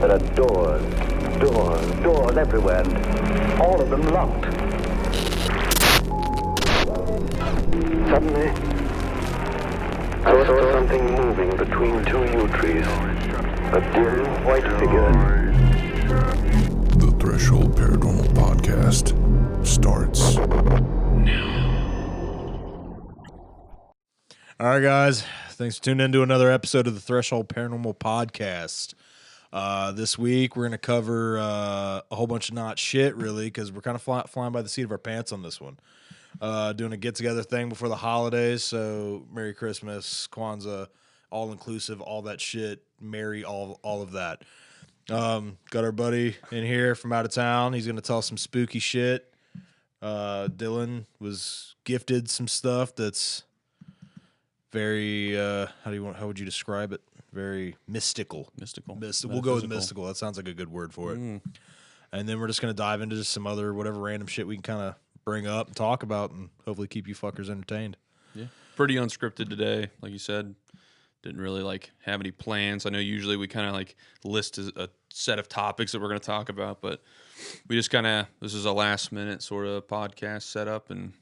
There are doors everywhere, and all of them locked. Suddenly, I saw something moving between two yew trees. A dim white figure. The Threshold Paranormal Podcast starts now. All right, guys. Thanks for tuning in to another episode of the Threshold Paranormal Podcast. This week, we're going to cover a whole bunch of not shit, really, because we're kind of flying by the seat of our pants on this one. Doing a get-together thing before the holidays, so Merry Christmas, Kwanzaa, all-inclusive, all that shit, Merry, all of that. Got our buddy in here from out of town. He's going to tell us some spooky shit. Dylan was gifted some stuff that's very, how would you describe it? Very mystical. We'll go with mystical. That sounds like a good word for it. And then we're just going to dive into just some other whatever random shit we can kind of bring up and talk about and hopefully keep you fuckers entertained. Yeah. Pretty unscripted today, like you said. Didn't really have any plans. I know usually we kind of list a set of topics that we're going to talk about, but we just this is a last minute sort of podcast setup. And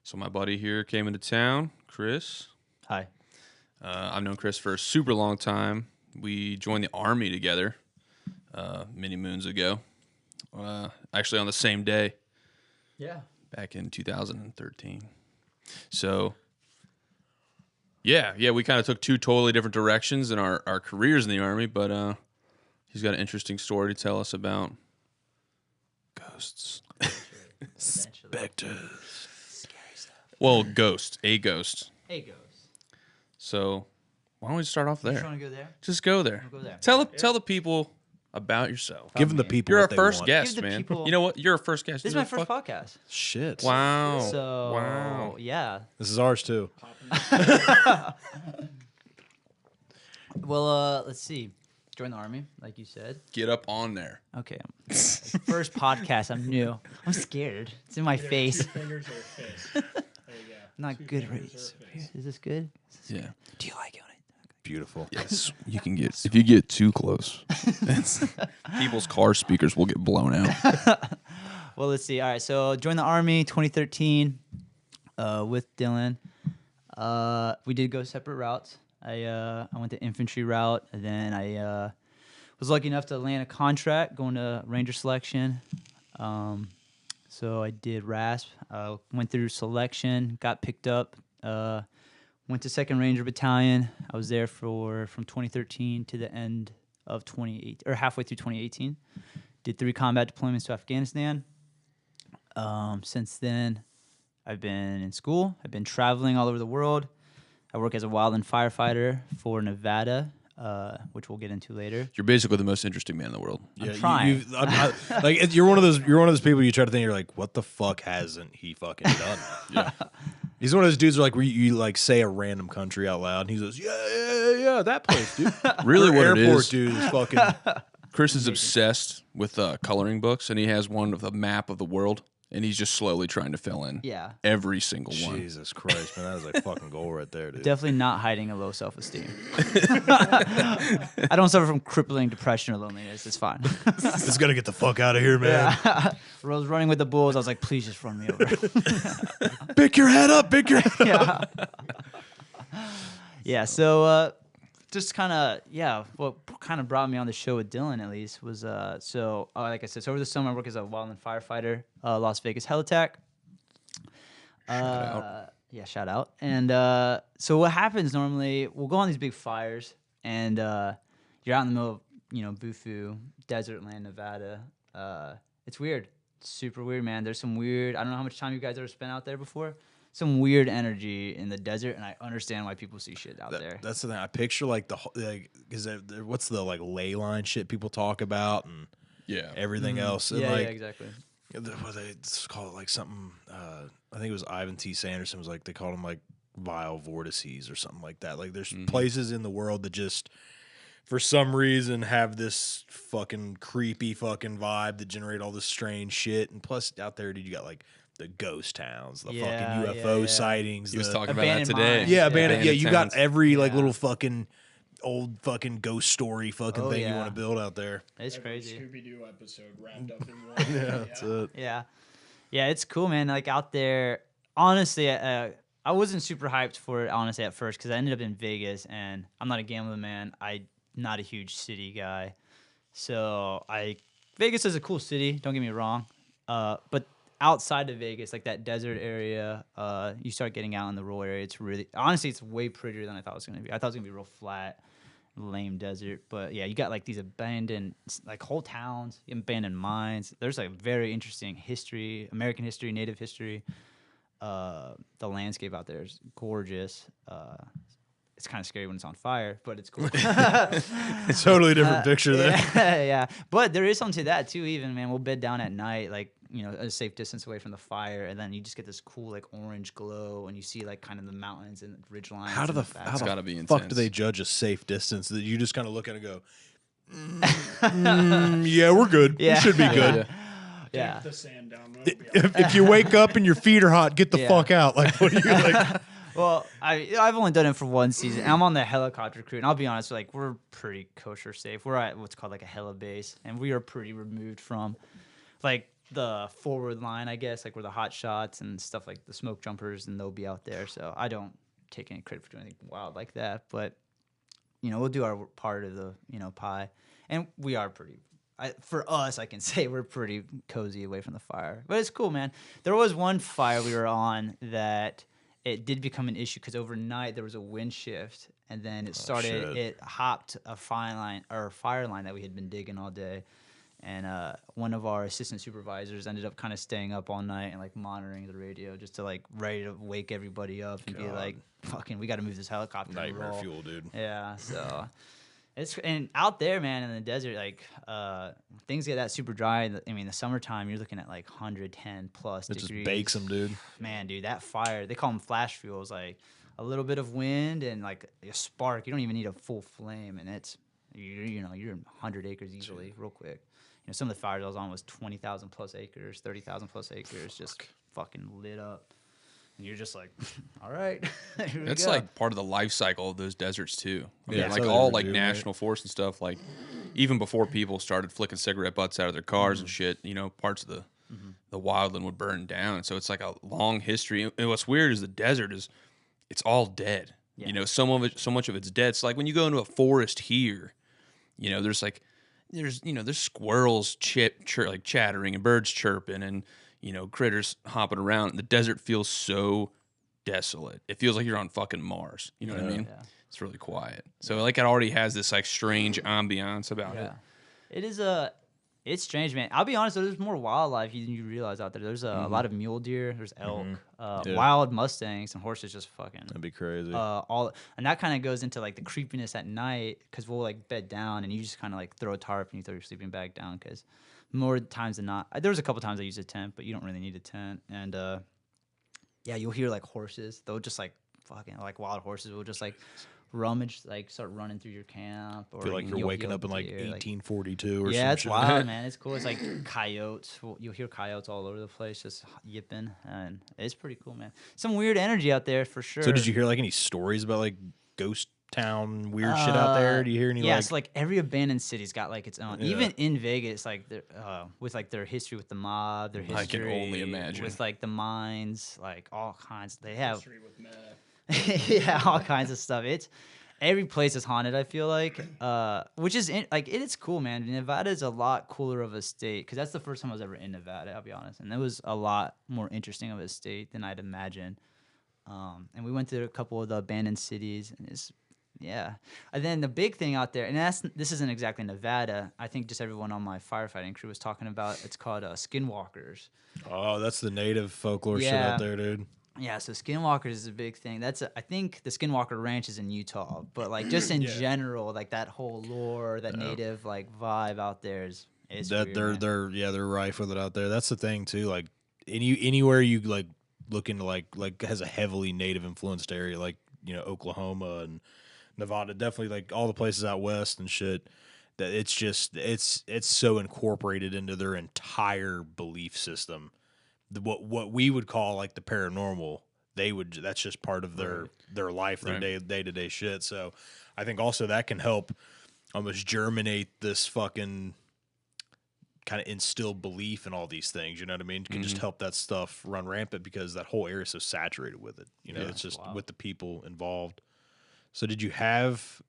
so my buddy here came into town, Chris. Hi. I've known Chris for a super long time. We joined the Army together many moons ago, actually on the same day. Yeah. Back in 2013. So, yeah, we kind of took two totally different directions in our careers in the Army, but he's got an interesting story to tell us about ghosts. Specters. Scary stuff. Well, a ghost. Hey, ghost. So, why don't we start off there? You want to go there? Just go there. We'll go there. Tell the people about yourself. Giving the people You're what our they first want. guest, Give the man. people- You know what? You're our first guest. This is my first podcast. Shit. Wow. So, Wow. yeah. This is ours, too. Well, let's see. Join the Army, like you said. Get up on there. Okay. First podcast. I'm new. I'm scared. It's in my face. Fingers or face. There you go. Not good rates. Is this good? Yeah. Do you like it? Beautiful. Yes, you can get if you get too close, people's car speakers will get blown out. Well, let's see. All right. So, joined the Army 2013 with Dylan. We did go separate routes. I went the infantry route, and then I was lucky enough to land a contract going to Ranger selection. So I did RASP, went through selection, got picked up, went to 2nd Ranger Battalion. I was there from 2013 to the end of 2018, or halfway through 2018. Did 3 combat deployments to Afghanistan. Since then, I've been in school. I've been traveling all over the world. I work as a wildland firefighter for Nevada, which we'll get into later. You're basically the most interesting man in the world. I'm trying. You're one of those people you try to think, you're like, what the fuck hasn't he fucking done? Yeah. He's one of those dudes where where you say a random country out loud, and he goes, yeah, that place, dude. Really, what it airport is, dude is fucking. Chris is obsessed with coloring books, and he has one with a map of the world, and he's just slowly trying to fill in every single one. Jesus Christ, man, that is like fucking goal right there, dude. Definitely not hiding a low self-esteem. I don't suffer from crippling depression or loneliness. It's fine. Just gotta get the fuck out of here, man. I was running with the bulls. I was like, please just run me over. Pick your head up. Yeah. So just kind of, what kind of brought me on the show with Dylan, at least, was, like I said, so over the summer, I work as a wildland firefighter, Las Vegas Hell Attack. Shout out. Yeah, shout out. And so what happens normally, we'll go on these big fires, and you're out in the middle of, Bufu, desert land, Nevada. It's weird. It's super weird, man. There's some weird, I don't know how much time you guys ever spent out there before. Some weird energy in the desert, and I understand why people see shit out there. That's the thing. I picture because what's the ley line shit people talk about and everything else. And yeah, exactly. They call it something. I think it was Ivan T. Sanderson was they called them vile vortices or something like that. There's places in the world that just for some reason have this fucking creepy fucking vibe that generate all this strange shit. And plus out there, dude, you got the ghost towns, the fucking UFO sightings. He was talking about that abandoned today. mines. Yeah, abandoned. Yeah, you got towns. every little fucking old fucking ghost story fucking thing you want to build out there. It's crazy. Scooby-Doo episode wrapped up in one. Yeah, that's it. Yeah. Yeah, it's cool, man. Like out there, honestly, I wasn't super hyped for it, honestly, at first, because I ended up in Vegas, and I'm not a gambling man. I'm not a huge city guy. So Vegas is a cool city, don't get me wrong. But outside of Vegas, like that desert area, you start getting out in the rural area. It's really, honestly, it's way prettier than I thought it was going to be. I thought it was going to be real flat, lame desert. But yeah, you got like these abandoned, like whole towns, abandoned mines. There's like very interesting history, American history, native history. The landscape out there is gorgeous. It's kind of scary when it's on fire, but it's cool. It's totally a different picture there. Yeah. But there is something to that too, even, man. We'll bed down at night, like, a safe distance away from the fire, and then you just get this cool, like, orange glow, and you see, like, kind of the mountains and ridge lines. How the gotta be fuck do intense. they judge a safe distance that you just kind of look at it and go, yeah, we're good. Yeah. We should be good. Yeah. The sand down. If you wake up and your feet are hot, get the Yeah. fuck out. Like, what are you like? Well, I've only done it for one season. And I'm on the helicopter crew, and I'll be honest, like, we're pretty kosher safe. We're at what's called like a heli base, and we are pretty removed from like the forward line, I guess, like where the hot shots and stuff like the smoke jumpers, and they'll be out there. So I don't take any credit for doing anything wild like that, but we'll do our part of the pie, and we are pretty. For us, I can say we're pretty cozy away from the fire, but it's cool, man. There was one fire we were on that it did become an issue because overnight there was a wind shift, and then it started. shit. It hopped a fire line that we had been digging all day, and one of our assistant supervisors ended up kind of staying up all night and like monitoring the radio just to like ready to wake everybody up and be like, "Fucking, we got to move this helicopter." and Nightmare roll." fuel, dude. Yeah, so. And out there, man, in the desert, like things get that super dry. I mean, the summertime, you're looking at like 110 plus It degrees. just bakes them, dude. Man, dude, that fire, they call them flash fuels. Like a little bit of wind and like a spark. You don't even need a full flame, and it's you're in 100 acres easily, real quick. Some of the fires I was on was 20,000 plus acres, 30,000 plus acres, just fucking lit up. And you're just like, all right. That's like part of the life cycle of those deserts too. I mean, Yeah, like so all they like do, national forest and stuff. Like even before people started flicking cigarette butts out of their cars and shit, parts of the wildland would burn down. So it's like a long history. And what's weird is the desert it's all dead. Yeah. So much of it's dead. It's like when you go into a forest here, there's squirrels like chattering and birds chirping and critters hopping around. The desert feels so desolate. It feels like you're on fucking Mars. You know what I mean? Yeah. It's really quiet. So like it already has this like strange ambiance about it. It is it's strange, man. I'll be honest, there's more wildlife than you realize out there. There's a lot of mule deer, there's elk, wild mustangs, and horses just fucking That'd be crazy. and that kind of goes into like the creepiness at night because we'll like bed down and you just kind of like throw a tarp and you throw your sleeping bag down because more times than not, there was a couple times I used a tent, but you don't really need a tent. And you'll hear like horses. They'll just like fucking like wild horses will just like rummage, like start running through your camp. Or I feel like you're you'll waking hear up in like deer, 1842 or yeah, some it's shit. wild, man. It's cool. It's like coyotes. You'll hear coyotes all over the place, just yipping, and it's pretty cool, man. Some weird energy out there for sure. So did you hear like any stories about like ghost town weird shit out there? Do you hear any it's like every abandoned city's got like its own. Yeah. Even in Vegas, like with like their history with the mob, their history. I can only imagine. With like the mines, like all kinds. They have History with meth. yeah, all kinds of stuff. It's every place is haunted. I feel like, which is it's cool, man. Nevada is a lot cooler of a state because that's the first time I was ever in Nevada. I'll be honest, and it was a lot more interesting of a state than I'd imagine. And we went to a couple of the abandoned cities, and and then the big thing out there, and this isn't exactly Nevada. I think just everyone on my firefighting crew was talking about. It's called skinwalkers. Oh, that's the native folklore shit Yeah. out there, dude. Yeah, so skinwalkers is a big thing. I think the Skinwalker Ranch is in Utah, but like just in general, like that whole lore, that native like vibe out there is That weird, man. they're rife with it out there. That's the thing too. Like anywhere you like look into like has a heavily native influenced area, like Oklahoma and Nevada, definitely like all the places out west and shit. That it's so incorporated into their entire belief system. What we would call like the paranormal, that's just part of their life, their Right. day-to-day shit. So I think also that can help almost germinate this fucking kind of instill belief in all these things. You know what I mean? It can just help that stuff run rampant because that whole area is so saturated with it. You know, it's just with the people involved. So did you have?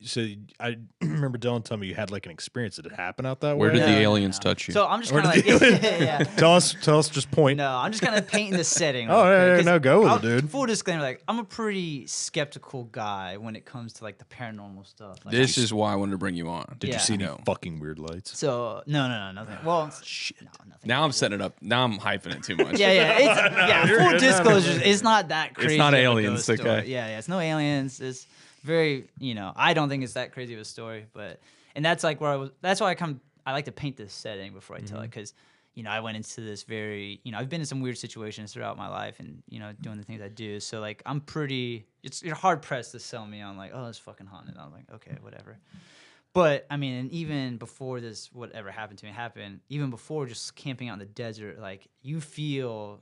So I remember Dylan telling me you had like an experience. Did it happen out that Where way? did the No, aliens no. touch you? So I'm just Where kind of did like, the yeah. Tell us. Just point. No, I'm just kind of painting the setting. Oh, real yeah, quick, yeah, 'cause no, go with it, I'll- dude. Full disclaimer, like I'm a pretty skeptical guy when it comes to like the paranormal stuff. Like, This is why I wanted to bring you on. Did Yeah. you see any No. fucking weird lights? so no, nothing. Well, shit, no, nothing. Now I'm setting it up. Now I'm hyping it too much. Yeah, it's full disclosure. It's not that crazy. not of a aliens, ghost story. okay? Yeah, it's no aliens. It's very, I don't think it's that crazy of a story, and that's like where that's why I like to paint this setting before I tell it, because I went into this very, I've been in some weird situations throughout my life, and doing the things I do. So like you're hard pressed to sell me on like, oh, it's fucking haunted. I'm like, okay, whatever. But I mean, and even before this, whatever happened to me happened, even before just camping out in the desert, like you feel,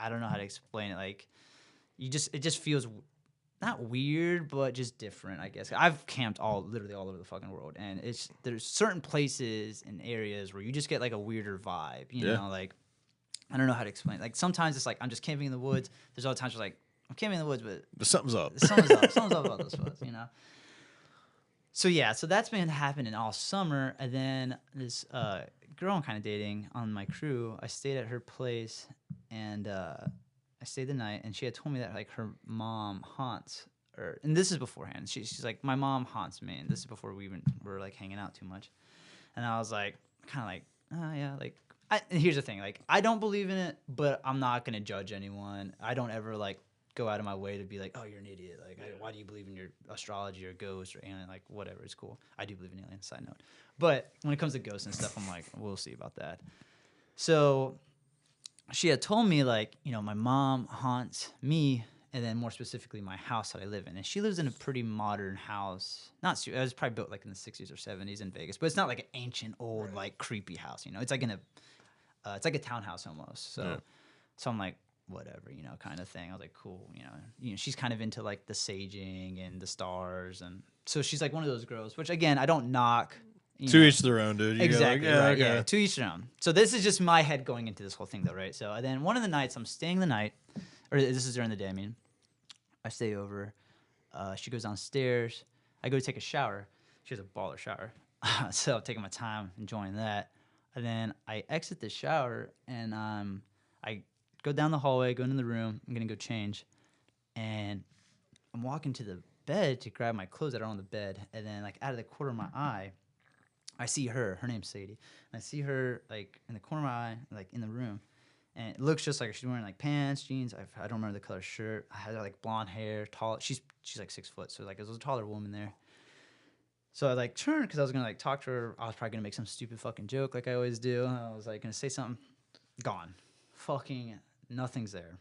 I don't know how to explain it. Like it just feels not weird, but just different, I guess. I've camped literally all over the fucking world, and there's certain places and areas where you just get like a weirder vibe, you know, like I don't know how to explain it. Like sometimes it's like I'm just camping in the woods. There's other times where like I'm camping in the woods, but Something's up. something's up about this woods, So yeah, so that's been happening all summer, and then this girl I'm kind of dating on my crew, I stayed at her place, and I stayed the night, and she had told me that like her mom haunts her, and this is beforehand. She's like, my mom haunts me, and this is before we even were like hanging out too much. And I was like, kind of like, oh yeah, like. And here's the thing, like I don't believe in it, but I'm not gonna judge anyone. I don't ever like go out of my way to be like, oh, you're an idiot. Like, why do you believe in your astrology or ghosts or alien? Like, whatever, it's cool. I do believe in aliens. Side note, but when it comes to ghosts and stuff, I'm like, we'll see about that. So she had told me like, my mom haunts me, and then more specifically my house that I live in. And she lives in a pretty modern house. It was probably built like in the 60s or 70s in Vegas, but it's not like an ancient old like creepy house. It's like it's like a townhouse almost. So I'm like, whatever, kind of thing. I was like, cool, she's kind of into like the saging and the stars, and so she's like one of those girls. Which again, I don't knock. To each their own, dude. You Exactly. go like, Right. okay. Yeah. To each their own. So this is just my head going into this whole thing, though, right? So then one of the nights I'm staying the night, or this is during the day. I mean, I stay over. She goes downstairs. I go to take a shower. She has a baller shower, so I'm taking my time enjoying that. And then I exit the shower, and I go down the hallway, go into the room. I'm gonna go change, and I'm walking to the bed to grab my clothes that are on the bed, and then like out of the corner of my eye, I see her. Her name's Sadie. And I see her like in the corner of my eye, like in the room, and it looks just like she's wearing like pants, jeans. I don't remember the color shirt. I had like blonde hair, tall. She's like 6 foot, so like there's a taller woman there. So I like turned because I was gonna like talk to her. I was probably gonna make some stupid fucking joke like I always do. I was like gonna say something. Gone. Fucking nothing's there.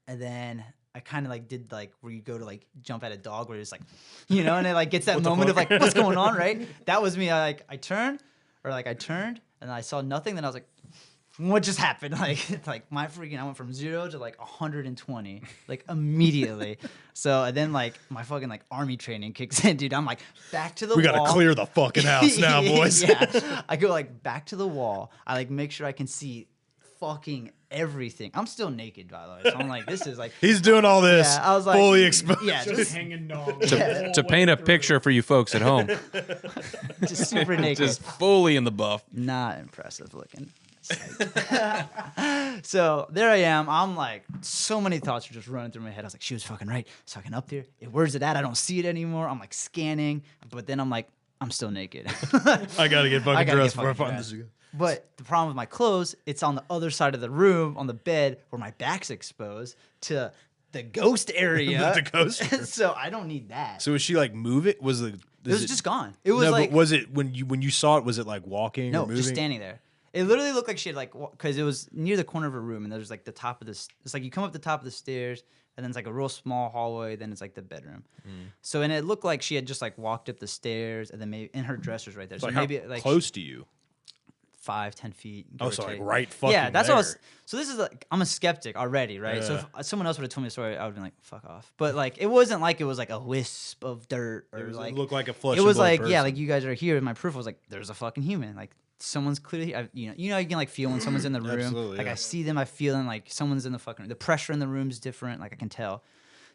And then I kind of like did like where you go to like jump at a dog where it's like, and it like gets that moment of like, what's going on, right? That was me. I turned and I saw nothing. Then I was like, what just happened? Like my freaking, I went from 0 to like 120, like immediately. So and then like my fucking like army training kicks in, dude. I'm like back to the We wall. gotta clear the fucking house now, boys. Yeah, I go like back to the wall. I like make sure I can see fucking everything. I'm still naked, by the way. So I'm like, this is like, He's doing all this yeah. I was like, fully exposed. yeah, Just just hanging dong. To paint a picture for you folks at home, super naked. just fully in the buff. Not impressive looking. So there I am. I'm like, so many thoughts are just running through my head. I was like, she was fucking right. So I can up there. Where's it at? I don't see it anymore. I'm like scanning, but then I'm like, I'm still naked. I gotta get I fucking gotta dressed get before I fucking find dressed. this again. But the problem with my clothes, it's on the other side of the room on the bed where my back's exposed to the ghost area. The ghost area. So I don't need that. So was she like move it? Was it? It was just gone. It was no, like but was it when you saw it? Was it like walking? no, or moving? just standing there. It literally looked like she had like because it was near the corner of her room, and there's like the top of this. It's like you come up the top of the stairs, and then it's like a real small hallway. Then it's like the bedroom. So and it looked like she had just like walked up the stairs, and then maybe in her dresser's right there. So Like maybe how like close to you? 5-10 feet. give Oh, or so like take. right fucking Yeah, that's there. what I was. So this is like I'm a skeptic already, right? So Yeah. if someone else would have told me a story, I would have been like, "Fuck off." But like, it wasn't like it was like a wisp of dirt or It like looked like a flesh it and was blood like person. yeah, like you guys are here. And my proof was like, there's a fucking human. Like someone's clearly, you know, you can like feel when someone's in the room. Absolutely, Like yeah. I see them, I feel them. Like someone's in the fucking. The pressure in the room's different. Like I can tell.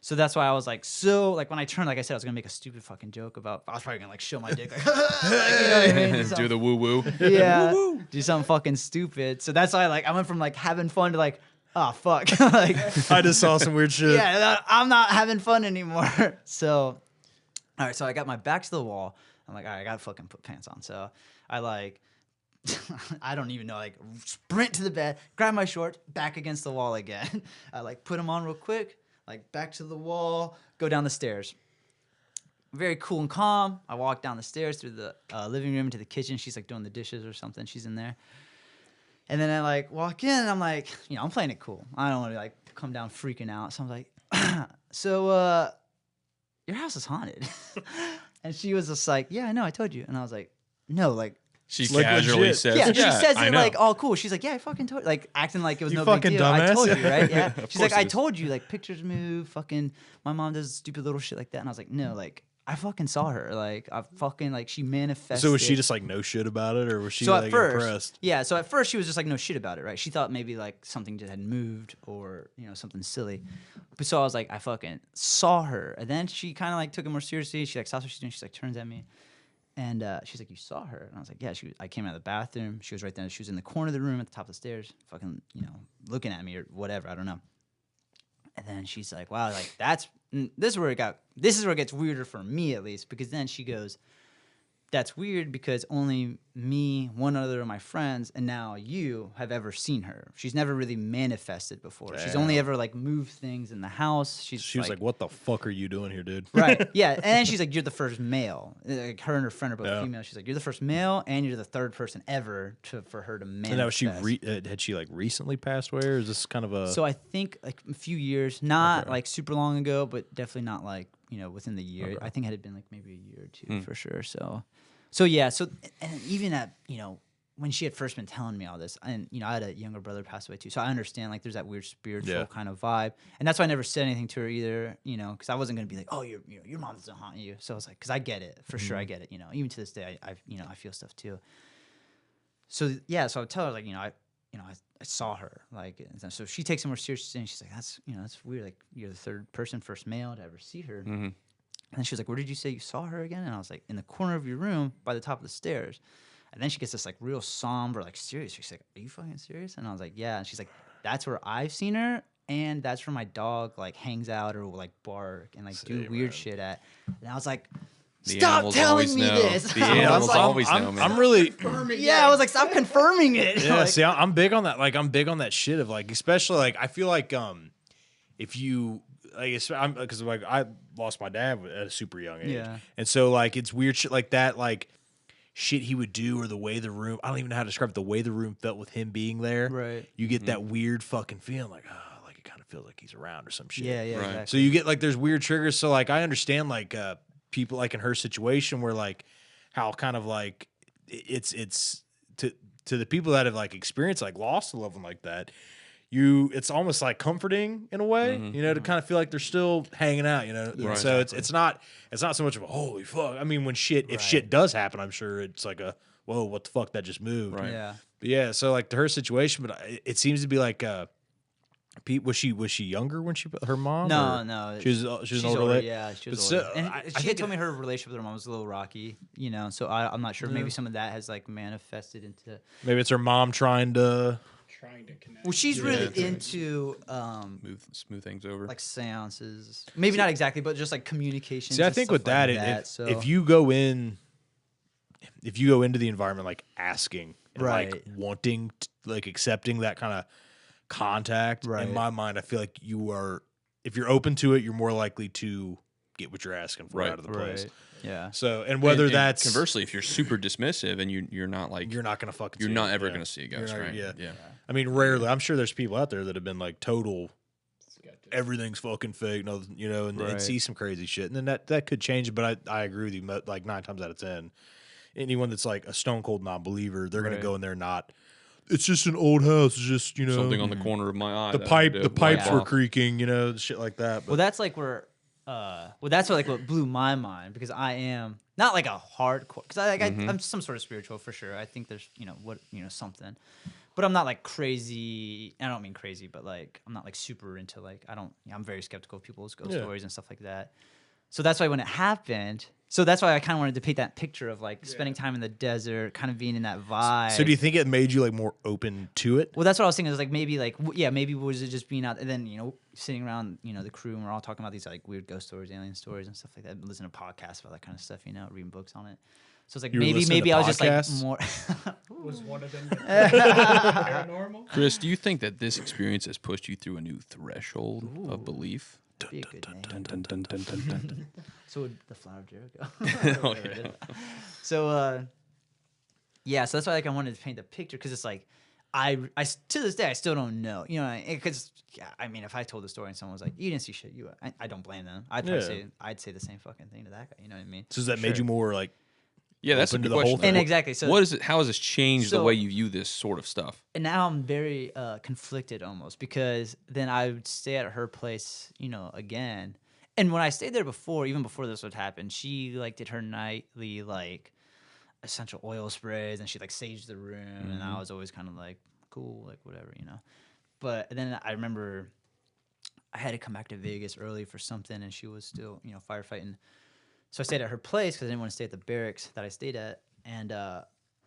So that's why I was like, so like when I turned, like I said, I was gonna make a stupid fucking joke about. I was probably gonna like show my dick, like, like, you know what I mean? Do Do something- the woo woo. yeah, do something fucking stupid. So that's why like I went from like having fun to like, oh fuck, like I just saw some weird shit. yeah, I'm not having fun anymore. So, all right, so I got my back to the wall. I'm like, all right, I gotta fucking put pants on. So I like, I don't even know, like sprint to the bed, grab my shorts, back against the wall again. I like put them on real quick, like back to the wall, go down the stairs. Very cool and calm. I walk down the stairs through the living room into the kitchen. She's like doing the dishes or something. She's in there. And then I like walk in and I'm like, you know, I'm playing it cool. I don't want to like come down freaking out. So I'm like, so your house is haunted. And she was just like, yeah, I know, I told you. And I was like, no, like, She Like casually legit. says, yeah, she says I it know. like all cool. She's like, yeah, I fucking told you. Like acting like it was You no big fucking deal. I dumbass. told you, right? Yeah. Of She's like, course I it is. told you, like pictures move, fucking my mom does stupid little shit like that. And I was like, no, like I fucking saw her. Like I fucking like she manifested. So was she just like no shit about it, or was she so like at first, impressed? yeah. So at first she was just like no shit about it, right? She thought maybe like something just had moved or you know something silly. But so I was like, I fucking saw her, and then she kind of like took it more seriously. She like stops what she's doing. She's like turns at me, and she's like, "You saw her?" And I was like, "Yeah." I came out of the bathroom. She was right there. She was in the corner of the room at the top of the stairs, fucking you know looking at me or whatever. I don't know. And then she's like, "Wow, like this is where it gets weirder for me at least because then she goes." That's weird because only me, one other of my friends, and now you have ever seen her. She's never really manifested before. She's only ever like moved things in the house. She was like, "What the fuck are you doing here, dude?" right, yeah. And then she's like, "You're the first male." Like her and her friend are both Yeah. female. She's like, "You're the first male, and you're the third person ever for her to manifest." And now was she had she like recently passed away, or is this kind of a? So I think like a few years, not Okay. like super long ago, but definitely not like you know within the year. Okay. I think it had been like maybe a year or two for sure. So yeah. So and even at you know when she had first been telling me all this, and you know I had a younger brother pass away too, so I understand like there's that weird spiritual Yeah. kind of vibe, and that's why I never said anything to her either. You know, because I wasn't gonna be like, oh, your mom doesn't haunt you. So I was like, because I get it for sure, I get it. You know, even to this day, I you know I feel stuff too. So yeah, so I would tell her like I saw her like, and so she takes it more seriously, and she's like, that's weird. Like you're the third person, first male to ever see her. Mm-hmm. And then she was like, where did you say you saw her again? And I was like, in the corner of your room by the top of the stairs. And then she gets this like real somber, like serious. She's like, are you fucking serious? And I was like, yeah. And she's like, that's where I've seen her. And that's where my dog like hangs out or will like bark and like do Same, weird man. shit at. And I was like, The stop animals telling always me know. this. The I was animals like, always know, man. I'm really. yeah, I was like, stop confirming it. Yeah, Like, see, I'm big on that. Like, I'm big on that shit of like, especially like, I feel like if you like, because like I lost my dad at a super young age, Yeah. and so like it's weird shit like that, like shit he would do or the way the room. I don't even know how to describe it, the way the room felt with him being there. Right. You get that weird fucking feeling like, oh, like it kind of feels like he's around or some shit. yeah, yeah, Right. exactly. So you get like there's weird triggers. So like I understand like people like in her situation where like how kind of like it's to the people that have like experienced like lost a loved one like that. It's almost like comforting in a way, you know, to kind of feel like they're still hanging out, you know. And Right. so it's not so much of a holy fuck. I mean, when if shit does happen, I'm sure it's like a whoa, what the fuck that just moved. Right. Yeah. But yeah, so like to her situation, but it seems to be like Pete, was she younger when her mom? No, or- no. She was an she's older lady? Yeah, she was But older. so, And I she think had told me her relationship with her mom was a little rocky, you know. So I'm not sure. Maybe some of that has like manifested into. Maybe it's her mom trying to. Trying to connect. Well, she's really Yeah. into Smooth things over. like seances. Maybe not exactly, but just like communication. See, I think with that, if you go into the environment like asking, and like Right. wanting, like accepting that kind of contact, Right. in my mind, I feel like if you're open to it, you're more likely to get what you're asking for Right. out of the place. Yeah. So, and whether And that's conversely, if you're super dismissive and you're not like you're not gonna fucking. you're see not it. ever Yeah. gonna see a You're ghost, not- right? Yeah. Yeah. I mean, rarely. I'm sure there's people out there that have been like total. Skeptic. Everything's fucking fake, no, you know, and Right. see some crazy shit, and then that could change. But I agree with you. Like 9 times out of 10, anyone that's like a stone cold non-believer, they're gonna Right. go in there not. It's just an old house. It's just Something on the corner of my eye. the that I pipe. had to The pipes wipe were off. creaking. Shit like that. But Well, that's like where, that's what blew my mind because I am not like a hardcore because I'm some sort of spiritual for sure. I think there's something, but I'm not like crazy. I don't mean crazy, but like I'm not like super into like I'm very skeptical of people's ghost stories and stuff like that. So that's why when it happened, that's why I kind of wanted to paint that picture of like spending time in the desert, kind of being in that vibe. So do you think it made you like more open to it? Well, that's what I was thinking. Is like maybe maybe was it just being out and then sitting around the crew and we're all talking about these like weird ghost stories, alien stories, and stuff like that. Listening to podcasts about that kind of stuff, reading books on it. So it's like You were listening maybe to I was just like podcasts? more. Was one of them paranormal? Chris, do you think that this experience has pushed you through a new threshold of belief? Be a good name. Dun, dun, dun, dun, dun, dun. So would the Flower of Jericho. Whatever it is. So so that's why I wanted to paint the picture because it's like I to this day I still don't know, because if I told the story and someone was like, you didn't see shit, I don't blame them. I'd say the same fucking thing to that guy. You know what I mean? So has that made you more like? Yeah, that's a Open to good the whole question. thing. And exactly. So What is it? How has this changed the So- way you view this sort of stuff? And now I'm very conflicted almost because then I would stay at her place, again. And when I stayed there before, even before this would happen, she like did her nightly like essential oil sprays and she like saged the room, and I was always kind of like cool, like whatever, But then I remember I had to come back to Vegas early for something, and she was still firefighting. So I stayed at her place because I didn't want to stay at the barracks that I stayed at, and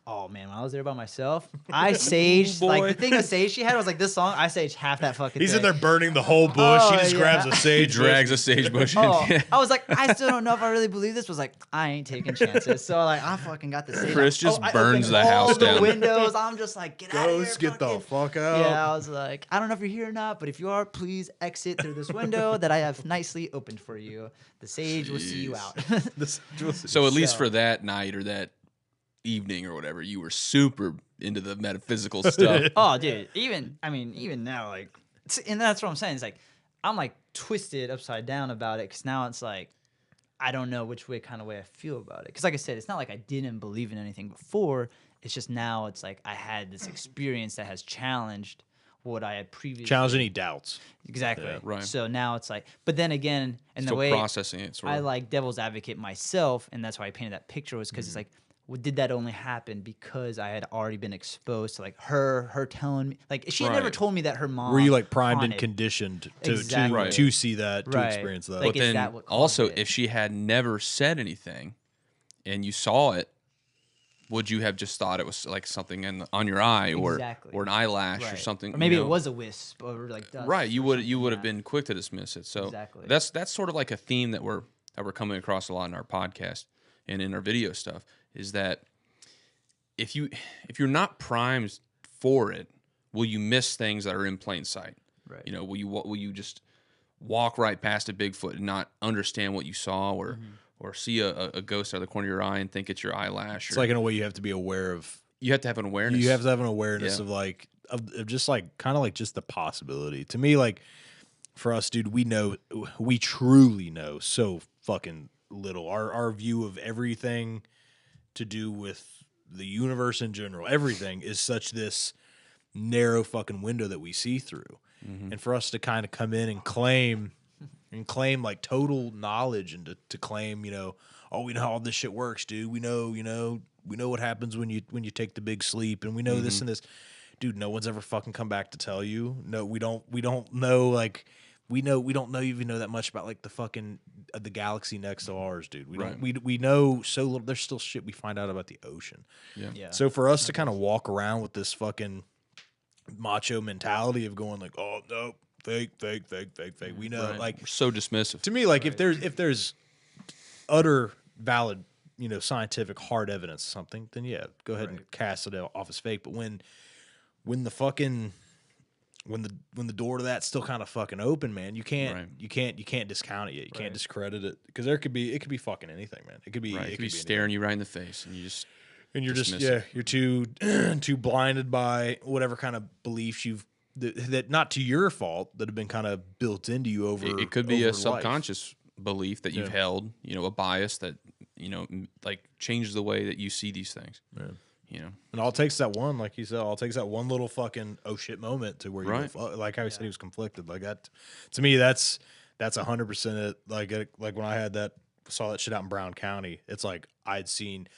oh man, when I was there by myself, I saged like the thing of sage she had was like this song. I saged half that fucking. He's thing. in there burning the whole bush. Oh, He just yeah. grabs a He sage. drags a bush. sage bush in. Oh, I was like, I still don't know if I really believe this. Was like, I ain't taking chances. So like, I fucking got the sage. Chris just I burns opened the all house the down. windows. I'm just like, get out of here. Ghost, get the fucking- fuck out. Yeah, I was like, I don't know if you're here or not, but if you are, please exit through this window that I have nicely opened for you. The sage will see you out. So at least So- for that night or that evening or whatever, you were super into the metaphysical stuff. Oh, dude. Even now, like, and that's what I'm saying. It's like I'm like twisted upside down about it because now it's like I don't know which way I feel about it. Because like I said, it's not like I didn't believe in anything before. It's just now it's like I had this experience that has challenged what I had previously. Challenge any doubts. Exactly. Yeah, right. So now it's like, but then again, and Still the way processing it, sort I of. like devil's advocate myself, and that's why I painted that picture was because it's like, well, did that only happen because I had already been exposed to like her telling me, like she had never Right. told me that her mom Were you like primed and haunted. conditioned to Exactly. Right. to see that, to Right. experience that? Like, But is then that what caused also, it? if she had never said anything and you saw it, would you have just thought it was like something on your eye Exactly. or an eyelash or Right. something? Or maybe you it know? was a wisp or like dust. Right, you or would something, have yeah. been quick to dismiss it. So Exactly. that's sort of like a theme that we're coming across a lot in our podcast and in our video stuff is that if you're not primed for it, will you miss things that are in plain sight? Right. Will you just walk right past a Bigfoot and not understand what you saw or see a ghost out of the corner of your eye and think it's your eyelash? It's like in a way you have to be aware of. You have to have an awareness. You have to have an awareness Yeah. of like of just like kind of like just the possibility. To me, like for us, dude, we truly know so fucking little. Our view of everything to do with the universe in general, everything is such this narrow fucking window that we see through. And for us to kind of come in and claim like total knowledge and to claim, oh, we know how all this shit works, dude. We know what happens when you take the big sleep, and we know this and this. Dude, no one's ever fucking come back to tell you. No, we don't know, like we don't even know that much about like the fucking the galaxy next to ours, dude. We know so little. There's still shit we find out about the ocean. Yeah. So for us to kind of walk around with this fucking macho mentality of going like, oh no, fake, we know, Right. like We're so dismissive. to me, like if there's utter valid, scientific hard evidence of something, then yeah, go ahead and cast it off as fake. But when the fucking when the door to that's still kind of fucking open, man, you can't discount it yet. You can't discredit it because it could be fucking anything, man. It could be Right. it It could be be staring you right in the face, and you just and you're just dismiss it. you're too blinded by whatever kind of beliefs that not to your fault that have been kind of built into you over. It could be over a life. subconscious belief that you've Yeah. held, a bias that like changes the way that you see these things. Yeah. You know, And all it takes is that one, like you said, all it takes that one little fucking oh shit moment to where you Right. go, like how he said he was conflicted. Like that, to me, that's 100% it. Like when I saw that shit out in Brown County, it's like I'd seen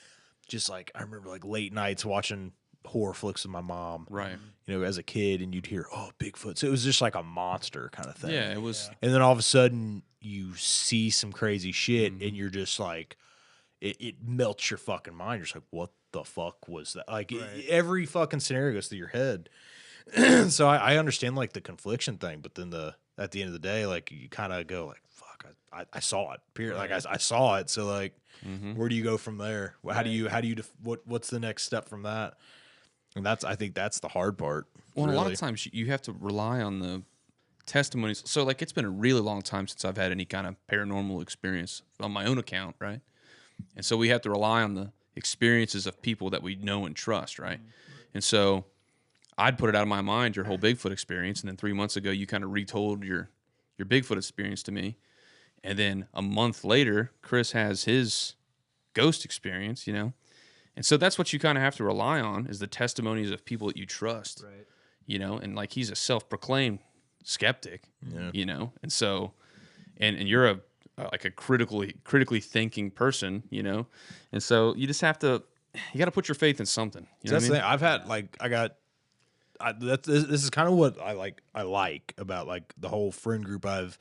just like, I remember like late nights watching horror flicks with my mom, right? as a kid, and you'd hear, oh, Bigfoot. So it was just like a monster kind of thing. Yeah, it was. And then all of a sudden you see some crazy shit and you're just like, it melts your fucking mind. You're just like, what the fuck was that? Like every fucking scenario goes through your head. So I understand like the confliction thing, but then at the end of the day, like you kind of go like, fuck, I saw it. Period. Like I saw it. So like, where do you go from there? How do you what's the next step from that? And I think that's the hard part. Well, really. a lot of times you have to rely on the testimonies. So like, it's been a really long time since I've had any kind of paranormal experience on my own account, right? And so we have to rely on the experiences of people that we know and trust, right? And so I'd put it out of my mind, your whole Bigfoot experience, and then 3 months ago you kind of retold your Bigfoot experience to me. And then a month later, Chris has his ghost experience, And so that's what you kind of have to rely on is the testimonies of people that you trust. Right. And like he's a self-proclaimed skeptic, And so and you're a critically thinking person, And so you just have to got to put your faith in something. You know That's what the thing. I've had like this is kind of what I like about like the whole friend group I've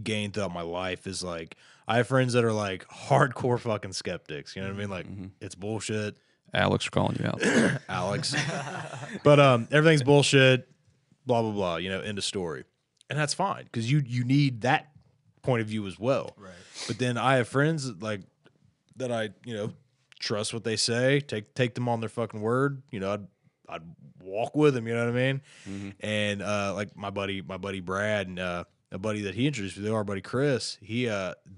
gained throughout my life is like I have friends that are like hardcore fucking skeptics. You know what I mean? Like it's bullshit. Alex calling you out. Alex. But everything's bullshit, blah blah blah, end of story. And that's fine because you need that point of view as well. Right. But then I have friends that I, trust what they say, take them on their fucking word. I'd walk with them, you know what I mean? Mm-hmm. And like my buddy Brad and a buddy that he introduced me to, our buddy Chris, he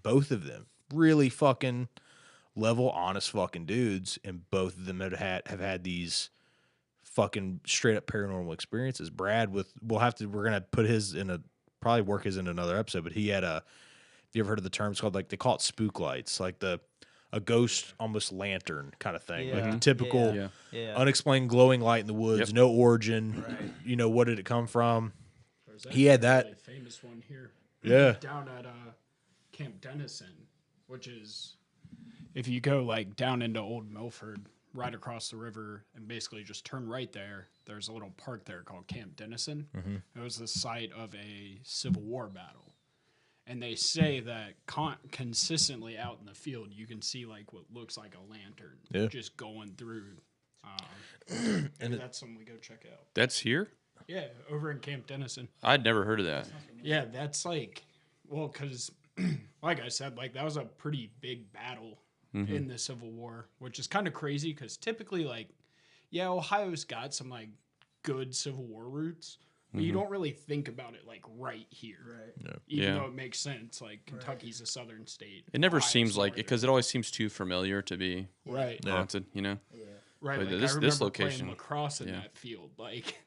both of them really fucking level, honest fucking dudes, and both of them have had these fucking straight up paranormal experiences. Brad we're gonna put his probably work his in another episode, but he had have you ever heard of the term? It's called like they call it spook lights, like a ghost almost lantern kind of thing, like the typical unexplained glowing light in the woods, no origin. Right. What did it come from? He had that really famous one here. Yeah, down at Camp Dennison, which is if you go like down into Old Milford, right across the river, and basically just turn right there. There's a little park there called Camp Dennison. Mm-hmm. It was the site of a Civil War battle. And they say that consistently out in the field, you can see like what looks like a lantern just going through. And that's something we go check out. That's here? Yeah, over in Camp Dennison. I'd never heard of that. Yeah, that's like, well, because like I said, like that was a pretty big battle in the Civil War, which is kind of crazy because typically like, Ohio's got some like good Civil War roots. But you don't really think about it like right here, right? Even though it makes sense. Like Kentucky's a southern state. It never seems like it because it always seems too familiar to be haunted. Right. But like this location, playing lacrosse in that field, like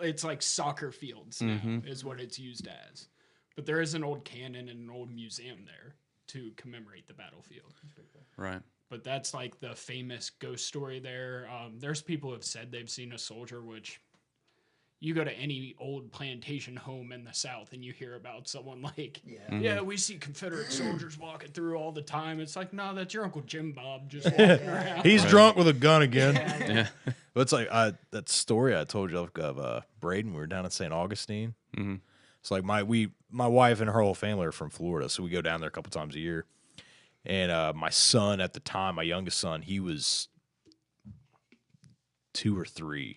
it's like soccer fields now is what it's used as. But there is an old cannon and an old museum there to commemorate the battlefield. Right. But that's like the famous ghost story there. There's people who have said they've seen a soldier, which. You go to any old plantation home in the South and you hear about someone like, we see Confederate soldiers walking through all the time. It's like, no, that's your Uncle Jim Bob just walking around. He's drunk with a gun again. But it's like that story I told you of Braden. We were down in St. Augustine. Mm-hmm. It's like my wife and her whole family are from Florida, so we go down there a couple times a year. And my son at the time, my youngest son, he was 2 or 3.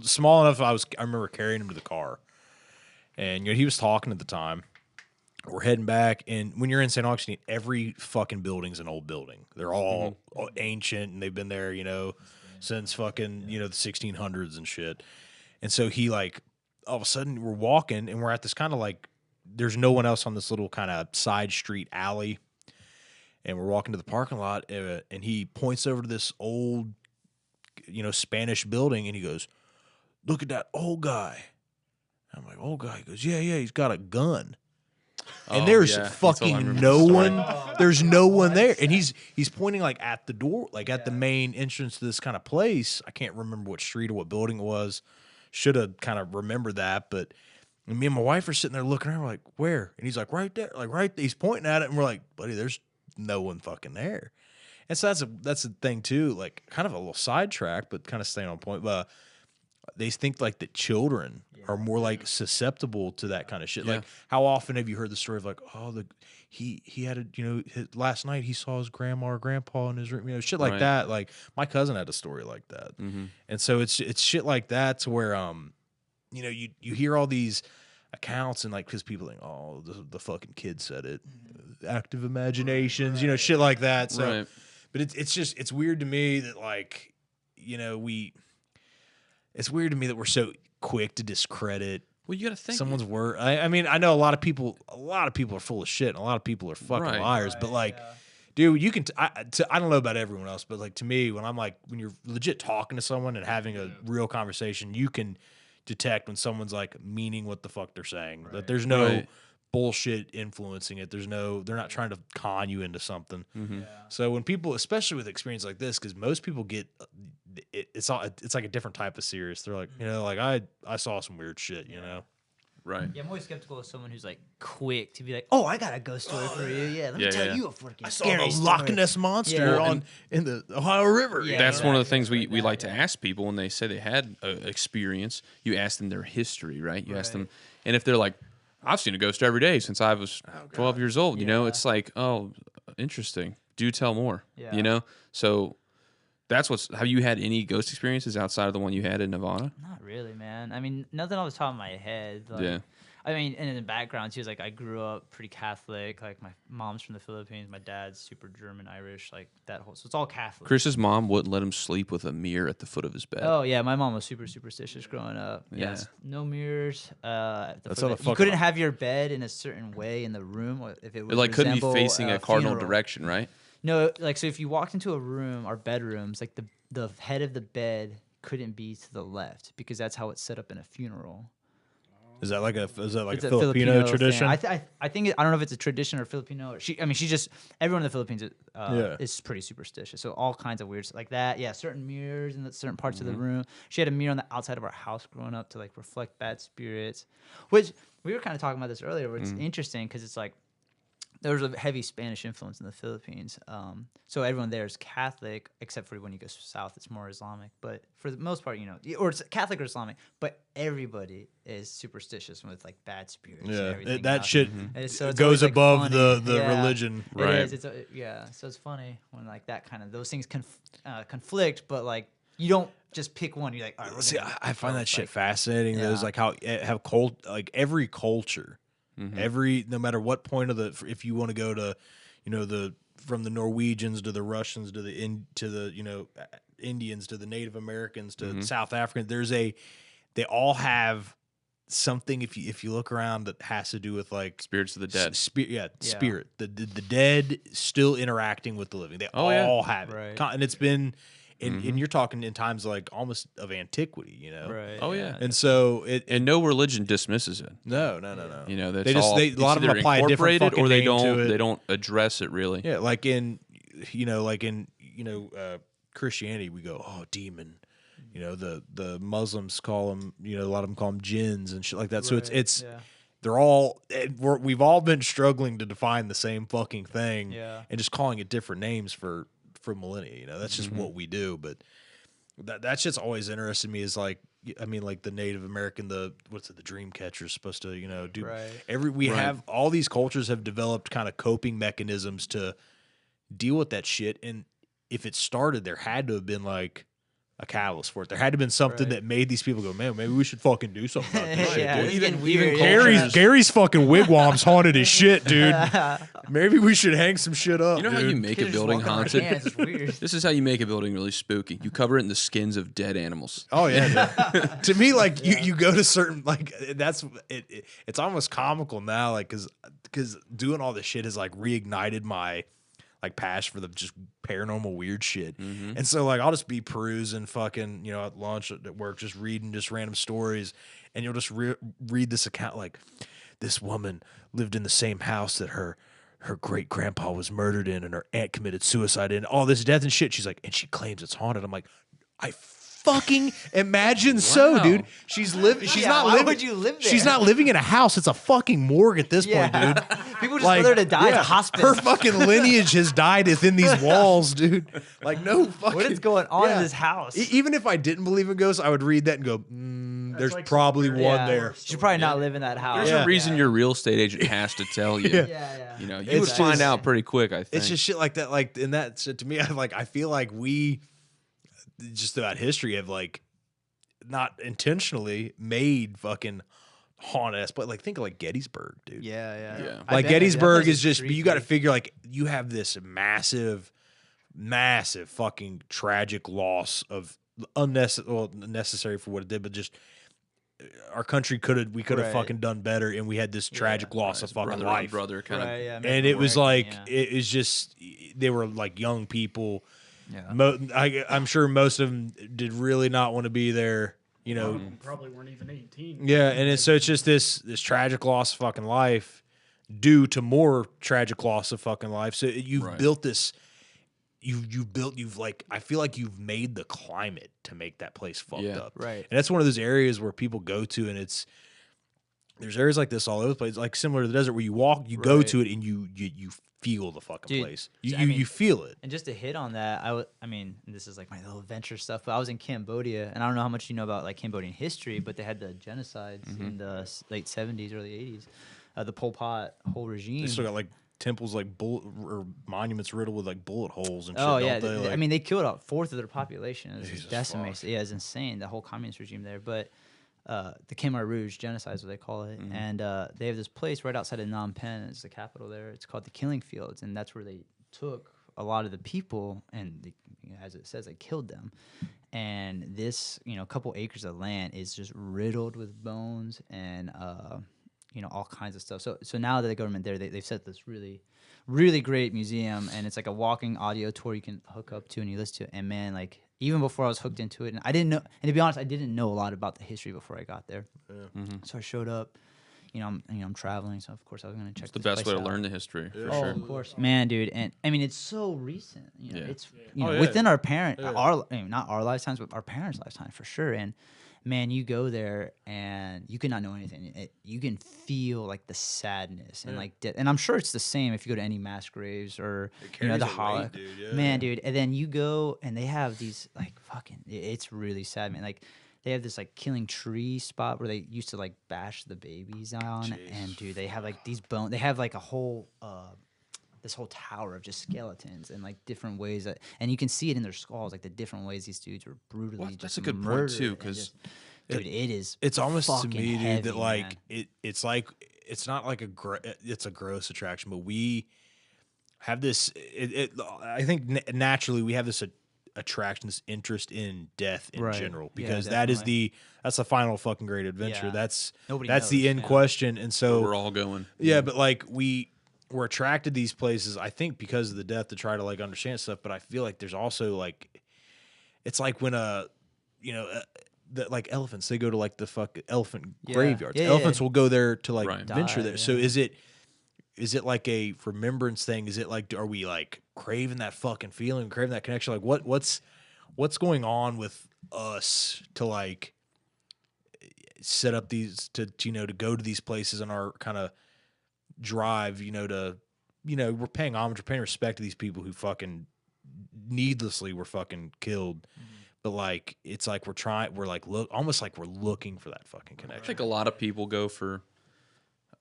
Small enough, I remember carrying him to the car, and he was talking at the time. We're heading back, and when you're in St. Augustine, every fucking building's an old building. They're all ancient, and they've been there, since fucking the 1600s and shit. And so he like all of a sudden we're walking, and we're at this kind of like there's no one else on this little kind of side street alley, and we're walking to the parking lot, and he points over to this old Spanish building, and he goes, "Look at that old guy." I'm like, "Old guy?" He goes, yeah, he's got a gun. and there's yeah. fucking no one. There's no one there, and he's pointing like at the door, like at the main entrance to this kind of place. I can't remember what street or what building it was. Should have kind of remembered that, but me and my wife are sitting there looking around, we're like, where? And he's like, right there, like right there. He's pointing at it, and we're like, buddy, there's no one fucking there. And so that's a thing too, like kind of a little sidetrack, but kind of staying on point. But they think like that children are more like susceptible to that kind of shit. Like, how often have you heard the story of like, oh, he had a last night he saw his grandma or grandpa in his room, shit like that. Like my cousin had a story like that, and so it's shit like that to where you hear all these accounts and like because people think, oh, the fucking kid said it, active imaginations, shit like that. So, but it's weird to me that like it's weird to me that we're so quick to discredit. Well, you got to think someone's word. I mean, I know a lot of people are full of shit, and a lot of people are fucking liars. But like, dude, you can. I don't know about everyone else, but like to me, when you're legit talking to someone and having a real conversation, you can detect when someone's like meaning what the fuck they're saying. That there's no bullshit influencing it. They're not trying to con you into something. So when people, especially with experience like this, because most people get. It's like a different type of serious. They're like, like I saw some weird shit, Right. Yeah, I'm always skeptical of someone who's like quick to be like, "Oh, I got a ghost story for you." Yeah, let me tell you a fucking scary story. Loch Ness monster in the Ohio River. Yeah, That's one of the things we like to ask people when they say they had an experience. You ask them their history, right? You ask them, and if they're like, "I've seen a ghost every day since I was 12 years old," it's like, "Oh, interesting. Do tell more." So. Have you had any ghost experiences outside of the one you had in Nevada? Not really, man. I mean, nothing off the top of my head. Like, I mean, and in the background too, is like I grew up pretty Catholic. Like my mom's from the Philippines, my dad's super German, Irish, like that whole. So it's all Catholic. Chris's mom wouldn't let him sleep with a mirror at the foot of his bed. Oh yeah, my mom was super superstitious growing up. Yeah. Yes, no mirrors. That's you couldn't have your bed in a certain way in the room if it would couldn't be facing a cardinal funeral direction, right? No, like so if you walked into a room, our bedrooms, like the head of the bed couldn't be to the left because that's how it's set up in a funeral. Is that like a It's Filipino tradition? I think I don't know if it's a tradition or Filipino. Everyone in the Philippines is pretty superstitious. So all kinds of weird like that. Yeah, certain mirrors in certain parts of the room. She had a mirror on the outside of our house growing up to like reflect bad spirits. Which we were kind of talking about this earlier. Where it's interesting because it's like. There was a heavy Spanish influence in the Philippines. So everyone there is Catholic, except for when you go south, it's more Islamic. But for the most part, or it's Catholic or Islamic, but everybody is superstitious with like bad spirits. And everything that else. shit So it's goes always, like, above funny. the religion. Right. It is. So it's funny when like that kind of, those things conflict, but like you don't just pick one. You're like, all right, See, I find that shit fascinating. Those like how every culture. No matter what point of if you want to go to, from the Norwegians to the Russians to the Indians to the Native Americans to South Africans, they all have something. If you look around that has to do with like spirits of the dead, spirit, the dead still interacting with the living. They all have it, and it's been. And you're talking in times like almost of antiquity, Right. Oh yeah. And so and no religion dismisses it. No. That's a lot of them apply a different fucking or they name to it. They don't address it really. Yeah, like in Christianity, we go, oh, demon. The Muslims call them, a lot of them call them jinns and shit like that. So we've all been struggling to define the same fucking thing, and just calling it different names for millennia. That's just what we do. But that's just always interested me is like, I mean, like the Native American, the dream catcher is supposed to, do have all these cultures have developed kind of coping mechanisms to deal with that shit. And if it started, there had to have been like a catalyst for it. There had to have been something that made these people go, man, maybe we should fucking do something about this shit, dude. Even Gary's fucking wigwam's haunted as shit, dude. Maybe we should hang some shit up. You know how you make a building haunted? It's weird. This is how you make a building really spooky. You cover it in the skins of dead animals. Oh yeah, dude. To me, like you go to certain like that's it. It's almost comical now, like because doing all this shit has like reignited my like passion for the just paranormal weird shit. And so like I'll just be perusing fucking at lunch at work, just reading just random stories, and you'll just read this account like this woman lived in the same house that her great grandpa was murdered in, and her aunt committed suicide in, all this death and shit. She's like, and she claims it's haunted. I'm like, I fucking imagine so, dude. She's living. She's not why living. would you live there? She's not living in a house. It's a fucking morgue at this point, dude. People just go there to die. It's a hospice. Her fucking lineage has died within these walls, dude. Like, no fucking. What is going on in this house? Even if I didn't believe in ghosts, I would read that and go, there's like probably one there. You should probably not live in that house. There's a reason your real estate agent has to tell you. You know, you would find out pretty quick, I think. It's just shit like that. Like, and that to me, I feel like we, just throughout history, have like, not intentionally made fucking haunted ass, but like think of like Gettysburg, dude. Yeah. Like Gettysburg is just, but you got to figure like you have this massive fucking tragic loss of necessary for what it did, but just our country could have fucking done better, and we had this tragic loss of fucking life, brother kind of, and it was like it was just they were like young people. I'm sure most of them did really not want to be there, you know. Probably weren't even 18. Yeah, and so it's just this tragic loss of fucking life due to more tragic loss of fucking life. So you've built this, you've like, I feel like you've made the climate to make that place fucked up. Right. And that's one of those areas where people go to, and there's areas like this all over the place, like similar to the desert, where you walk, you go to it, and you feel the fucking place. You feel it. And just to hit on that, I mean, this is like my little adventure stuff, but I was in Cambodia, and I don't know how much you know about like Cambodian history, but they had the genocides in the late 70s, early 80s, the Pol Pot whole regime. They still got like temples like bullet or monuments riddled with like bullet holes and shit. Oh yeah, don't they? I mean, they killed a fourth of their population. It was Jesus decimated. fuck. Yeah, it's insane, the whole communist regime there. But the Khmer Rouge genocide is what they call it, and they have this place right outside of Phnom Penh. It's the capital there. It's called the Killing Fields, and that's where they took a lot of the people, and they, as it says, they killed them. And this, a couple acres of land is just riddled with bones and all kinds of stuff. So now that the government there, they've set this really, really great museum, and it's like a walking audio tour you can hook up to and you listen to it. And man, like, even before I was hooked into it, and I didn't know, and to be honest, I didn't know a lot about the history before I got there. So I showed up, I'm traveling, so of course I was going to check. It's the best way to learn the history, for sure. Of course, man, dude, and I mean it's so recent. It's within our not our lifetimes, but our parents' lifetime for sure. And man, you go there and you cannot know anything. You can feel like the sadness and like death. And I'm sure it's the same if you go to any mass graves or the Holocaust. Man, dude. And then you go and they have these like fucking. It's really sad, man. Like they have this like killing tree spot where they used to like bash the babies on. Jeez. And dude, they have like these bones. They have like a whole. This whole tower of just skeletons and like different ways and you can see it in their skulls, like the different ways these dudes were brutally that's a good point too, because dude, it's almost to me, dude, heavy, that like it's like it's not like it's a gross attraction, but we have this. I think naturally we have this attraction, this interest in death in general, because that's the final fucking great adventure. That's the end question, and so we're all going. Yeah, but like we're attracted to these places, I think, because of the death to try to like understand stuff. But I feel like there's also like, it's like when like elephants, they go to like the fuck elephant graveyards. Elephants will go there to like venture there. So is it like a remembrance thing? Is it like, are we like craving that fucking feeling, craving that connection? Like what's going on with us to like set up these to go to these places in our kind of drive, we're paying homage, we're paying respect to these people who fucking needlessly were fucking killed. But like, it's like almost like we're looking for that fucking connection. I think a lot of people go for,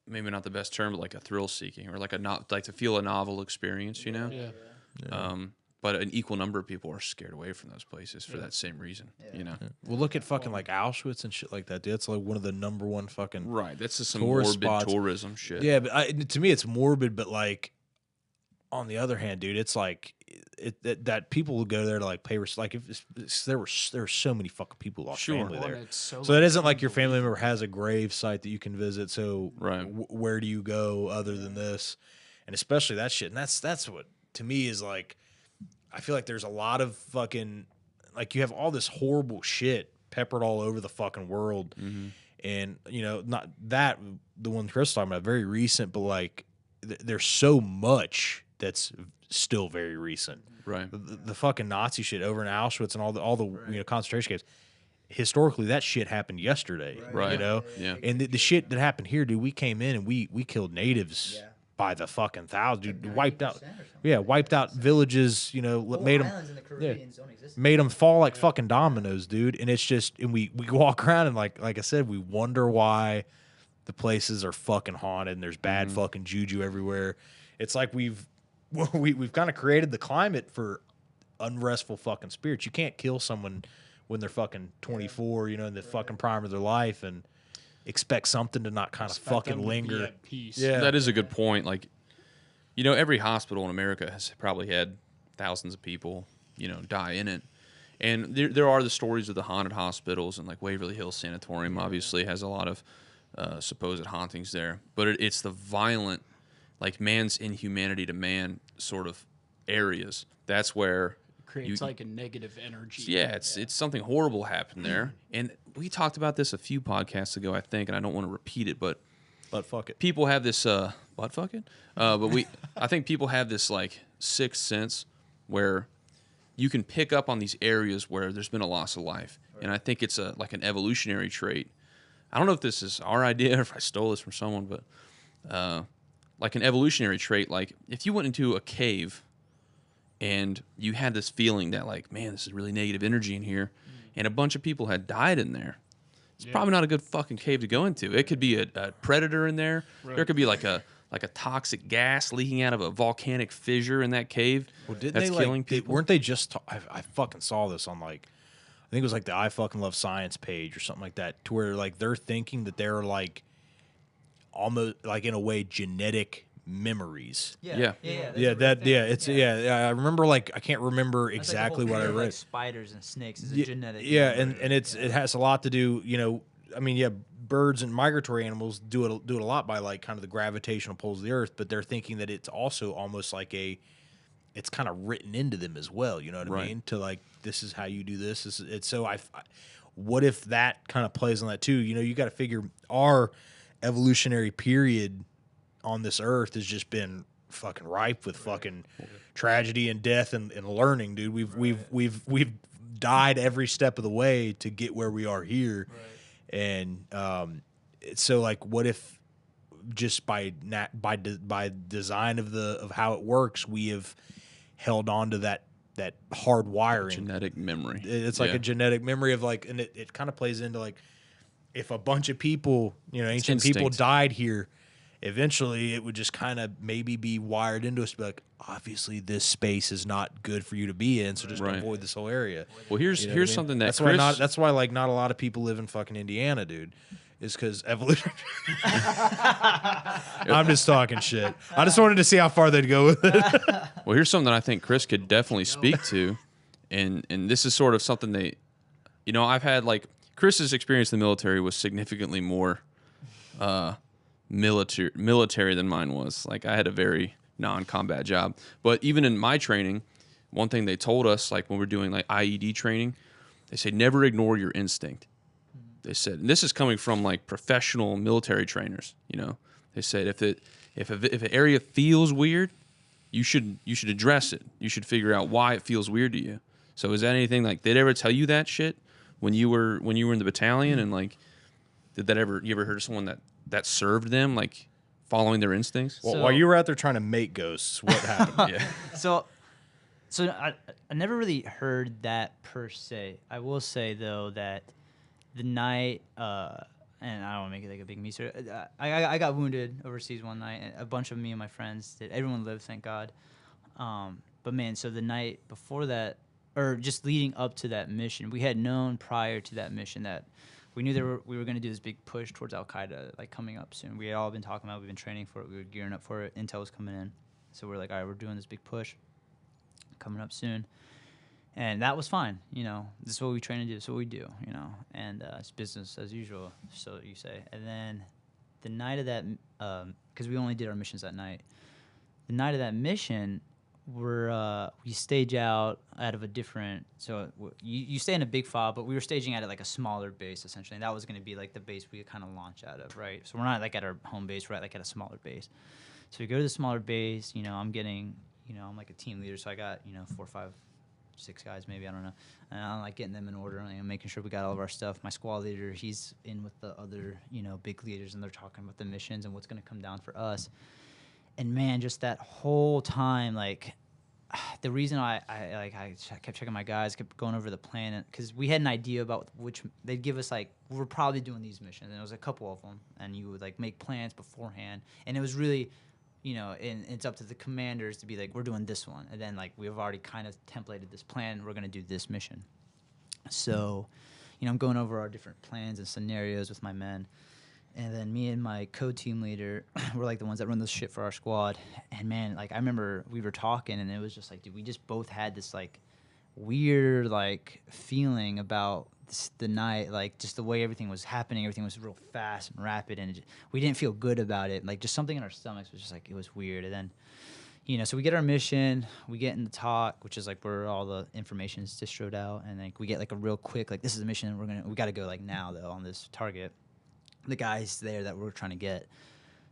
maybe not the best term, but like a thrill seeking or like to feel a novel experience, but an equal number of people are scared away from those places for that same reason, Well, look at fucking like Auschwitz and shit like that, dude. That's like one of the number one fucking That's just some morbid tourism shit. Yeah, but to me it's morbid. But like, on the other hand, dude, it's like that people will go there to like pay like if there were so many fucking people who lost family there. So that isn't like your family member has a grave site that you can visit. So where do you go other than this? And especially that shit. And that's what to me is like. I feel like there's a lot of fucking, like, you have all this horrible shit peppered all over the fucking world. And, not that, the one Chris was talking about, very recent, but like there's so much that's still very recent. Right. The fucking Nazi shit over in Auschwitz and all the concentration camps. Historically, that shit happened yesterday. Right. Yeah. And the shit that happened here, dude, we came in and we killed natives by the fucking thousands, dude. Like Wiped 90% out. or something. Yeah, wiped out villages. Whole Made them. islands in the Caribbean don't exist. Made them fall like fucking dominoes, dude. And it's just, and we walk around and like I said, we wonder why the places are fucking haunted and there's bad fucking juju everywhere. It's like we've kind of created the climate for unrestful fucking spirits. You can't kill someone when they're fucking 24, in the fucking prime of their life, and expect something to not kind of Expect them fucking to be linger. at peace. Yeah. That is a good point. Like, every hospital in America has probably had thousands of people, die in it. And there are the stories of the haunted hospitals, and like Waverly Hills Sanatorium obviously has a lot of supposed hauntings there. But it's the violent, like man's inhumanity to man sort of areas. That's where Creates like a negative energy. yeah, it's something horrible happened there. And we talked about this a few podcasts ago, I think, and I don't want to repeat it, but fuck it. people have this butt fucking. But I think people have this like sixth sense where you can pick up on these areas where there's been a loss of life, and I think it's like an evolutionary trait. I don't know if this is our idea or if I stole this from someone, but like an evolutionary trait. Like if you went into a cave and you had this feeling that like, man, this is really negative energy in here, and a bunch of people had died in there. It's probably not a good fucking cave to go into. It could be a predator in there. Right. There could be like a toxic gas leaking out of a volcanic fissure in that cave. Well, didn't that's they killing like? people? Weren't they just? I fucking saw this on like, I think it was like the I fucking love science page or something like that, to where like they're thinking that they're like almost like in a way genetic memories. Yeah. I remember like I can't remember exactly what I read. Like spiders and snakes is a genetic. Yeah, and it has a lot to do. I mean, birds and migratory animals do it a lot by like kind of the gravitational pulls of the earth, but they're thinking that it's also almost like it's kind of written into them as well. You know what I mean? To like, this is how you do this. It's so what if that kind of plays on that too? You got to figure our evolutionary period on this earth has just been fucking ripe with fucking tragedy and death and learning, dude. We've died every step of the way to get where we are here. Right. And so like, what if just by design of how it works, we have held on to that hard wiring, genetic memory. It's like a genetic memory of like, and it kind of plays into like, if a bunch of people, ancient people died here, eventually it would just kind of maybe be wired into us to be like, obviously this space is not good for you to be in, so just avoid this whole area. Well, here's something that that's why like not a lot of people live in fucking Indiana, dude. Is because evolution. I'm just talking shit. I just wanted to see how far they'd go with it. Well, here's something I think Chris could definitely speak to, and this is sort of something I've had like Chris's experience in the military was significantly more military than mine was. Like I had a very non-combat job, but even in my training, one thing they told us, like when we're doing like IED training, they say never ignore your instinct. They said, and this is coming from like professional military trainers. They said if an area feels weird, you should address it. You should figure out why it feels weird to you. So is that anything like did they ever tell you that shit when you were in the battalion, and like you ever heard of someone that served them like following their instincts? Well, while you were out there trying to make ghosts, what happened? So I never really heard that per se. I will say though that the night, and I don't want to make it like a big mystery. I got wounded overseas one night, and a bunch of me and my friends did. Everyone lived, thank God. But man, so the night before that, or just leading up to that mission, we had known prior to that mission that we knew we were going to do this big push towards Al Qaeda, like coming up soon. We had all been talking about it. We've been training for it. We were gearing up for it. Intel was coming in, so we're like, all right, we're doing this big push coming up soon. And that was fine, this is what we train to do, this is what we do, and it's business as usual, so you say. And then the night of that, because we only did our missions that night, the night of that mission, we stage out of a different. So you stay in a big fob, but we were staging out at like a smaller base essentially. And that was going to be like the base we kind of launch out of, right? So we're not like at our home base, we're at a smaller base. So we go to the smaller base. I'm getting, I'm like a team leader, so I got 4, 5, 6 guys maybe, I don't know, and I'm like getting them in order and making sure we got all of our stuff. My squad leader, he's in with the other big leaders, and they're talking about the missions and what's going to come down for us. And man, just that whole time, like the reason I kept checking my guys, kept going over the plan, because we had an idea about which they'd give us, like we're probably doing these missions, and it was a couple of them, and you would like make plans beforehand, and it was really and it's up to the commanders to be like, we're doing this one. And then, like, we've already kind of templated this plan. We're going to do this mission. So, I'm going over our different plans and scenarios with my men. And then me and my co-team leader, we're, like, the ones that run this shit for our squad. And, man, like, I remember we were talking, and it was just like, dude, we just both had this, like, weird, like, feeling about the night, like just the way everything was happening. Everything was real fast and rapid, and we didn't feel good about it. Like just something in our stomachs was just like, it was weird. And then, so we get our mission, we get in the talk, which is like where all the information is distroed out, and like we get like a real quick, like, this is the mission, we got to go like now though on this target. The guys there that we're trying to get.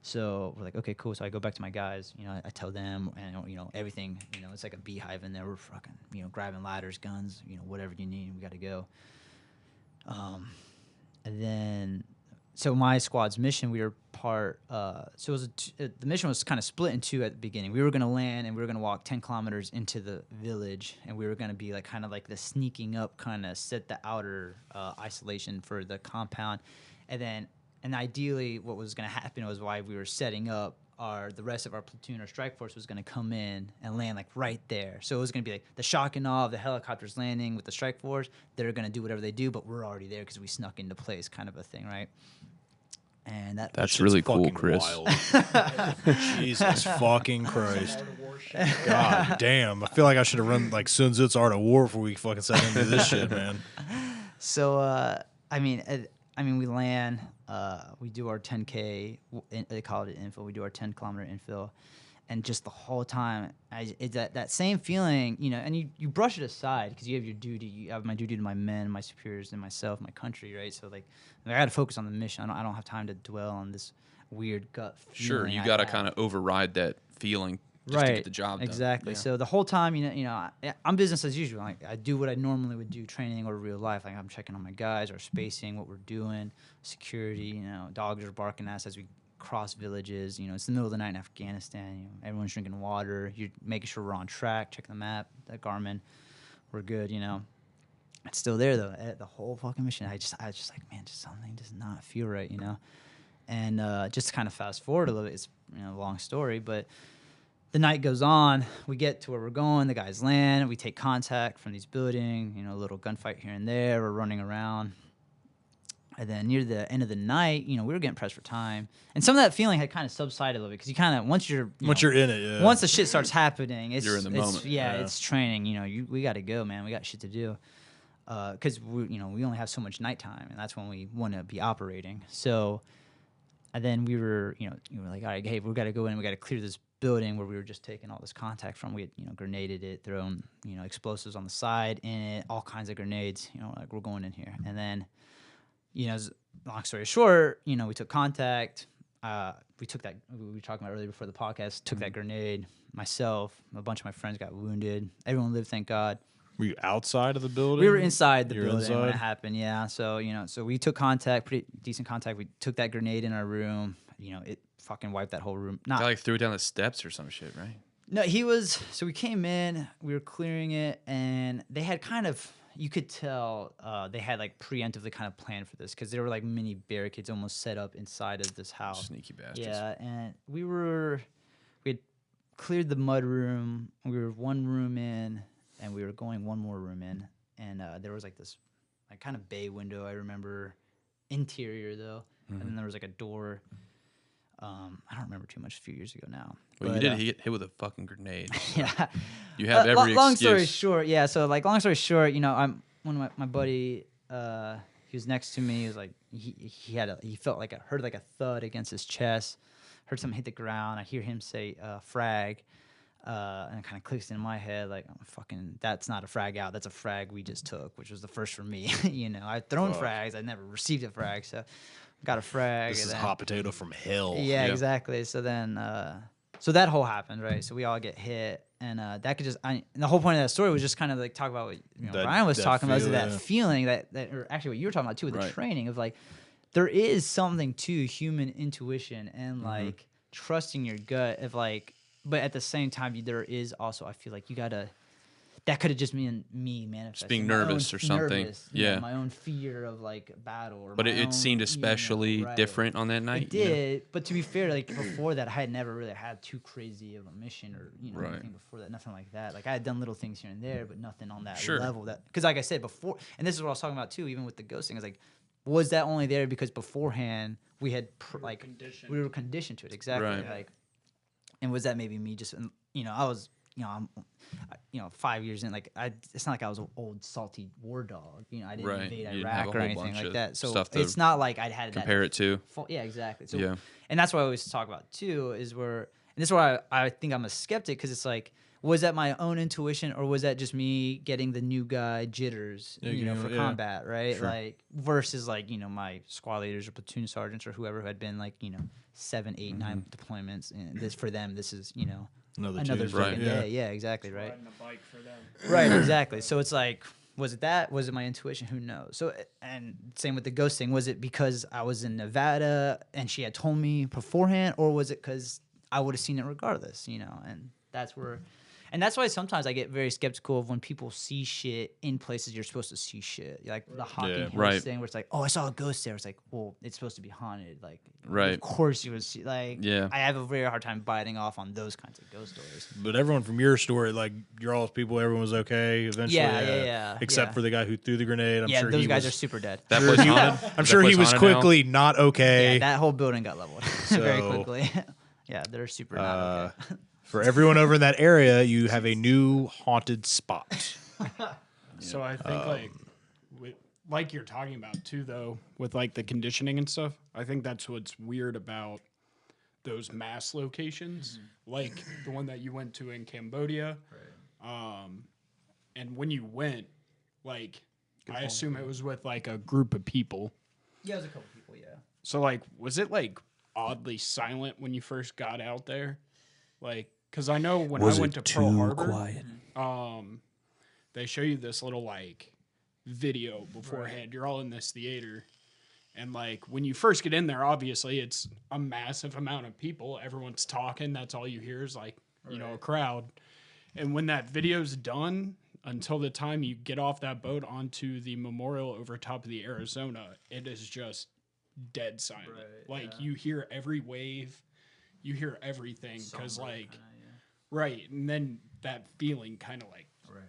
So we're like, okay, cool. So I go back to my guys, I tell them, and everything, it's like a beehive in there. We're fucking, grabbing ladders, guns, whatever you need, we got to go. And then, so my squad's mission, we were part, so it was the mission was kind of split in two at the beginning. We were going to land, and we were going to walk 10 kilometers into the village, and we were going to be like kind of like the sneaking up, kind of set the outer isolation for the compound. And ideally what was going to happen was, while we were setting up, the rest of our platoon or strike force was going to come in and land like right there. So it was going to be like the shock and awe of the helicopters landing with the strike force. They're going to do whatever they do, but we're already there because we snuck into place, kind of a thing, right? And that's really cool, Chris. Wild. Jesus fucking Christ. God damn. I feel like I should have run like Sun Tzu's Art of War before we fucking sat into this shit, man. So, I mean, we land, we do our 10K, they call it infill, we do our 10-kilometer infill, and just the whole time, it's that same feeling, and you brush it aside because you have your duty. You have my duty to my men, my superiors, and myself, my country, right? So, like I got to focus on the mission. I don't have time to dwell on this weird gut feeling. Sure, you got to kind of override that feeling just to get the job done. Exactly. Yeah. So the whole time, I'm business as usual. Like I do what I normally would do, training or real life. Like I'm checking on my guys, our spacing, what we're doing, security. Dogs are barking at us as we cross villages. It's the middle of the night in Afghanistan. Everyone's drinking water. You're making sure we're on track. Check the map, the Garmin, we're good. It's still there though. The whole fucking mission, I was just like, man, just something does not feel right. And just to kind of fast forward a little bit, it's a long story, but. The night goes on, we get to where we're going, the guys land, we take contact from these buildings, a little gunfight here and there, we're running around. And then near the end of the night, we were getting pressed for time. And some of that feeling had kind of subsided a little bit, because you kind of, once you're in it, yeah. Once the shit starts happening, you're in the moment. Yeah, it's training, we got to go, man, we got shit to do. Because, we only have so much nighttime, and that's when we want to be operating. So, and then we were like, all right, hey, we got to go in, we got to clear this building where we were just taking all this contact from. We had, grenaded it, thrown, explosives on the side in it, all kinds of grenades, like we're going in here. And then, long story short, we took contact. We took that, we were talking about earlier before the podcast, took that grenade. Myself, a bunch of my friends got wounded. Everyone lived, thank God. Were you outside of the building? We were inside the building when it happened, yeah. So, so we took contact, pretty decent contact. We took that grenade in our room. It fucking wiped that whole room. Guy like threw it down the steps or some shit, right? No, so we came in, we were clearing it, and they had kind of, you could tell they had like preemptively kind of planned for this, because there were like mini barricades almost set up inside of this house. Sneaky bastards. Yeah, and we had cleared the mud room, we were one room in, and we were going one more room in, and there was like this like kind of bay window, I remember, interior though, and then there was like a door. I don't remember too much, a few years ago now. Well, but, you did get hit with a fucking grenade. So yeah. You have every excuse. Long story short, yeah. So, like, long story short, I'm one of my buddy. He was next to me. He was like, he felt like heard like a thud against his chest. Heard something hit the ground. I hear him say frag. And it kind of clicks in my head like, oh, fucking, that's not a frag out. That's a frag we just took, which was the first for me. You know, I've thrown frags. I never received a frag. So got a frag. This is then, hot potato from hell. Yeah, exactly. So then, so that whole happened, right? So we all get hit. And that could just, and the whole point of that story was just kind of like talk about what Brian was talking about, is that feeling that, or actually what you were talking about too with the training of like, there is something to human intuition and like trusting your gut of like, but at the same time, there is also, I feel like you gotta, that could have just been me manifesting. Just being nervous or something. Yeah. My own fear of like battle. Or but it seemed especially different on that night. It did. But to be fair, like before that, I had never really had too crazy of a mission or, anything before that, nothing like that. Like I had done little things here and there, but nothing on that level. That Because like I said before, and this is what I was talking about too, even with the ghosting, is like, was that only there because beforehand we had we were conditioned to it. Exactly. Right. Like, and was that maybe me just, I was, I'm, 5 years in, like, it's not like I was an old salty war dog. I didn't invade Iraq or anything like that. So it's not like I'd had compare it to. Yeah, exactly. So, and that's what I always talk about too, is where, and this is why I think I'm a skeptic, because it's like, was that my own intuition or was that just me getting the new guy jitters, for combat, right? Sure. Like versus like, my squad leaders or platoon sergeants or whoever who had been like, 7, 8, 9 deployments, and this for them, this is, another fucking day. Yeah, exactly, right? Riding a bike for them. Right, exactly. So it's like, was it that? Was it my intuition? Who knows? So, and same with the ghosting. Was it because I was in Nevada and she had told me beforehand, or was it because I would have seen it regardless, And that's where... And that's why sometimes I get very skeptical of when people see shit in places you're supposed to see shit. Like the Hocking Hills thing where it's like, oh, I saw a ghost there. It's like, well, it's supposed to be haunted. Like, of course you would see. Like, I have a very hard time biting off on those kinds of ghost stories. But everyone from your story, like, you're all people, everyone was okay eventually. Except for the guy who threw the grenade. I'm sure those guys are super dead. That place haunted? I'm sure he was quickly not okay. Yeah, that whole building got leveled very quickly. Yeah, they're super not okay. For everyone over in that area, you have a new haunted spot. So I think like you're talking about too, though, with like the conditioning and stuff. I think that's what's weird about those mass locations, like the one that you went to in Cambodia. Right. And when you went, like, I assume it was with like a group of people. Yeah, it was a couple people. Yeah. So like, was it like oddly silent when you first got out there? Like, because I know when I went to Pearl Harbor, they show you this little like video beforehand. You're all in this theater, and like when you first get in there, obviously it's a massive amount of people. Everyone's talking. That's all you hear is like a crowd. And when that video's done, until the time you get off that boat onto the memorial over top of the Arizona, it is just dead silent. Right, like you hear every wave. You hear everything because, right. And then that feeling kind of like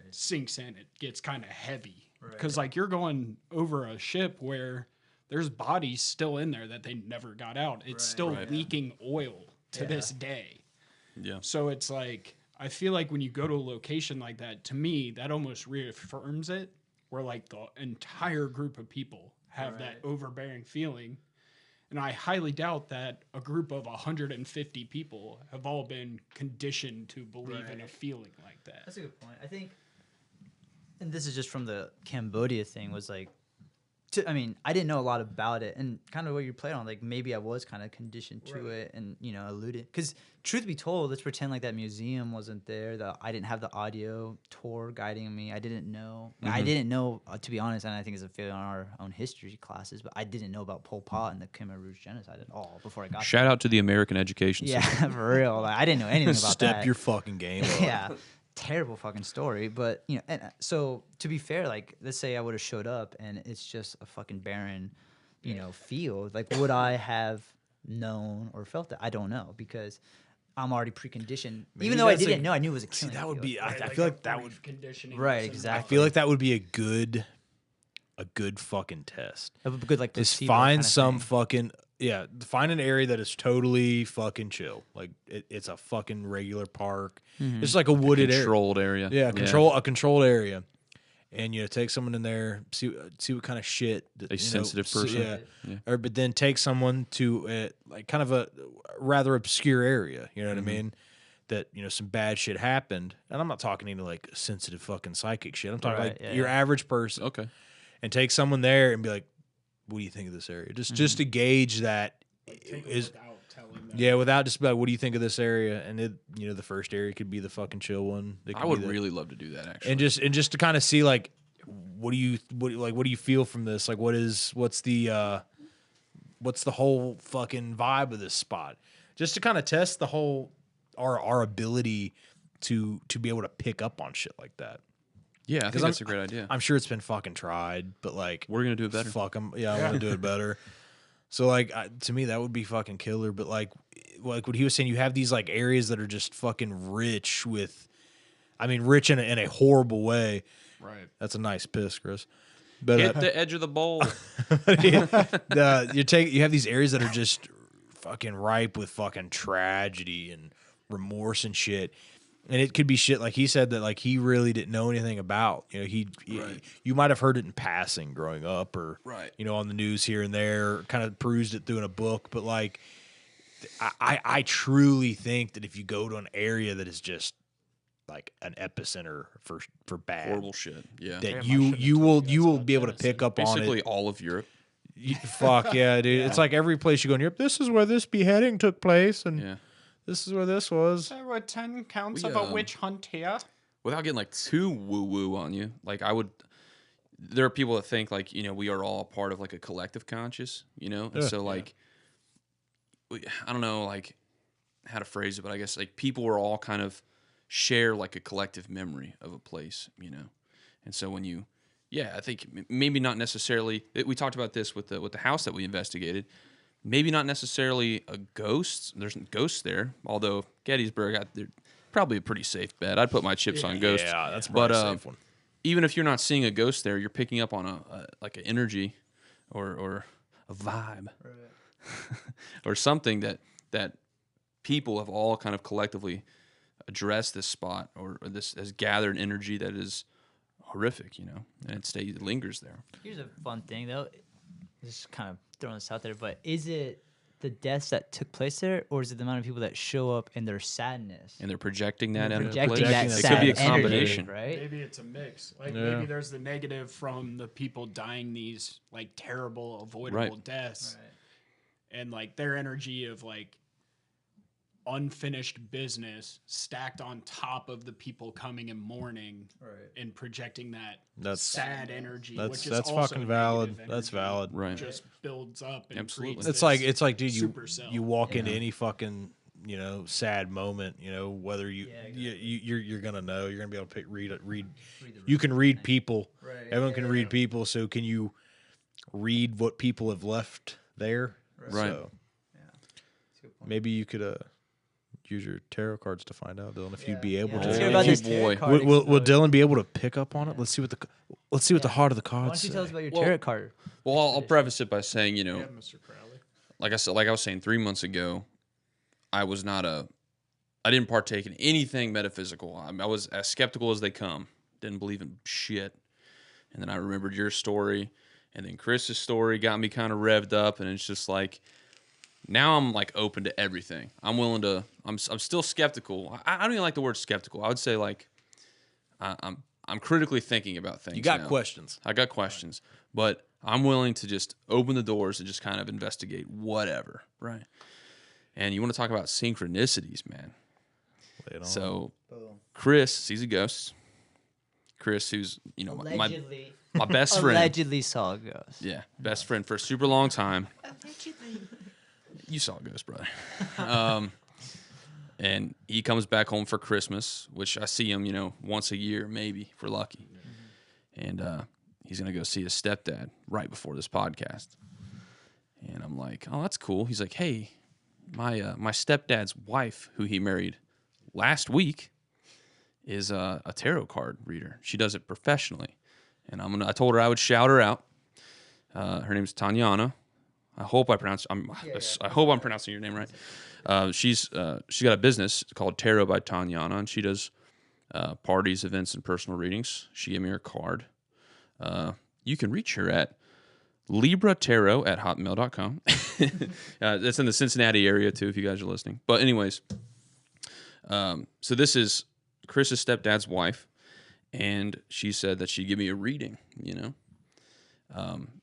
sinks in. It gets kind of heavy because, like, you're going over a ship where there's bodies still in there that they never got out. It's still leaking oil to this day. Yeah. So it's like, I feel like when you go to a location like that, to me, that almost reaffirms it, where like the entire group of people have that overbearing feeling. And I highly doubt that a group of 150 people have all been conditioned to believe in a feeling like that. That's a good point. I think, and this is just from the Cambodia thing, was like, I didn't know a lot about it, and kind of what you played on, like maybe I was kind of conditioned to it and, alluded. Because truth be told, let's pretend like that museum wasn't there, I didn't have the audio tour guiding me. I didn't know. I didn't know, to be honest, and I think it's a failure on our own history classes, but I didn't know about Pol Pot and the Khmer Rouge genocide at all before I got Shout out to the American education system. Yeah, for real. Like, I didn't know anything about that. Step your fucking game up. Yeah. Terrible fucking story, but and so to be fair, like let's say I would have showed up and it's just a fucking barren, field. Like would I have known or felt that? I don't know, because I'm already preconditioned. Maybe even though I didn't know, I knew it was a killing. That would be. I feel like that would conditioning. Right, exactly. I feel like that would be a good fucking test. A good like just find some fucking. Yeah, find an area that is totally fucking chill. Like it's a fucking regular park. Mm-hmm. It's like a wooded controlled area. Yeah, a controlled area, and take someone in there, see what kind of shit. A sensitive person. Yeah. But then take someone to like kind of a rather obscure area. You know what I mean? that, you know, some bad shit happened, and I'm not talking any like sensitive fucking psychic shit. I'm talking Right, like yeah, your yeah. average person, Okay. and take someone there and be like, "What do you think of this area?" Just to gauge that Take 'em is without telling them. yeah, without just about what do you think of this area, and it, you know, the first area could be the fucking chill one. It I could would be the- really love to do that actually. and just to kind of see like what do you feel from this, like what's the whole fucking vibe of this spot, just to kind of test the whole our ability to be able to pick up on shit like that. yeah, I think 'Cause that's a great idea. I'm sure it's been fucking tried, but like We're gonna do it better. fuck 'em. Yeah, I want to do it better. So like to me that would be fucking killer, but like what he was saying, you have these like areas that are just fucking rich with, I mean, rich in a horrible way. Right. That's a nice piss, Chris. But Hit the edge of the bowl. you have these areas that are just fucking ripe with fucking tragedy and remorse and shit. And it could be shit like he said that like he really didn't know anything about. You know, you might have heard it in passing growing up, or Right. you know, on the news here and there, kind of perused it through in a book. But like, I truly think that if you go to an area that is just like an epicenter for bad, Horrible shit. Yeah. that Damn, I you should've you told will you guys you will about be able to Denison. pick up on Basically it. all of Europe. Fuck yeah, dude! It's like every place you go in Europe. This is where this beheading took place, and Yeah. this is where this was. There were 10 counts We, of a witch hunt here. Without getting like too woo woo on you, like there are people that think like, you know, we are all part of like a collective conscious, you know? And so like, I don't know like how to phrase it, but I guess like people are all kind of share like a collective memory of a place, you know? And so when you, I think maybe not necessarily, we talked about this with the house that we investigated, maybe not necessarily a ghost. There's ghosts there, although Gettysburg, they're probably a pretty safe bet. I'd put my chips on ghosts. Yeah, that's but probably a safe one. even if you're not seeing a ghost there, you're picking up on a like an energy or a vibe or something that people have all kind of collectively addressed this spot or this has gathered energy that is horrific, you know, and it lingers there. Here's a fun thing though. Just kind of throwing this out there, but is it the deaths that took place there, or is it the amount of people that show up and their sadness? And they're projecting that into Projecting place. that It could sad be a energy, combination. right? Maybe it's a mix. Like Yeah. maybe there's the negative from the people dying these like terrible avoidable Right. deaths, and like their energy of like unfinished business stacked on top of the people coming and mourning, and projecting that That's- sad energy. That's which is also fucking valid. negative That's energy. valid. Right. Just builds up. And Absolutely. creates It's like, dude, you supercell. walk into any fucking, you know, sad moment, you know, whether you're gonna know, you're gonna be able to read. You can read people. Right, Everyone can read people. So can you read what people have left there? Right. So maybe you could use your tarot cards to find out, Dylan, if you'd be able Let's to. hear about this boy. tarot card. Will Dylan be able to pick up on it? Let's see what the heart of the Why cards don't you say. tell us about your Well- tarot card? Well, I'll preface it by saying, you know, Yeah, Mr. Crowley. like I was saying 3 months ago, I didn't partake in anything metaphysical. I was as skeptical as they come. Didn't believe in shit. And then I remembered your story, and then Chris's story got me kind of revved up, and it's just like, now I'm like open to everything. I'm willing to. I'm still skeptical. I don't even like the word skeptical. I would say like, I'm critically thinking about things. You got now. questions. I got questions, but I'm willing to just open the doors and just kind of investigate whatever, right? And you want to talk about synchronicities, man. Lay it on. So Chris sees a ghost. Chris, who's my best friend. Allegedly saw a ghost. Yeah, best friend for a super long time. You saw a ghost, brother. And he comes back home for Christmas, which I see him, you know, once a year, maybe, if we're lucky. And he's going to go see his stepdad right before this podcast. And I'm like, oh, that's cool. He's like, hey, my stepdad's wife, who he married last week, is a tarot card reader. She does it professionally. And I told her I would shout her out. Her name's Tanyana. I hope I'm pronouncing your name right. She's got a business called Tarot by Tanyana, and she does parties, events, and personal readings. She gave me her card. You can reach her at libratarot@hotmail.com. That's in the Cincinnati area too, if you guys are listening. But anyways, So this is Chris's stepdad's wife, and she said that she'd give me a reading,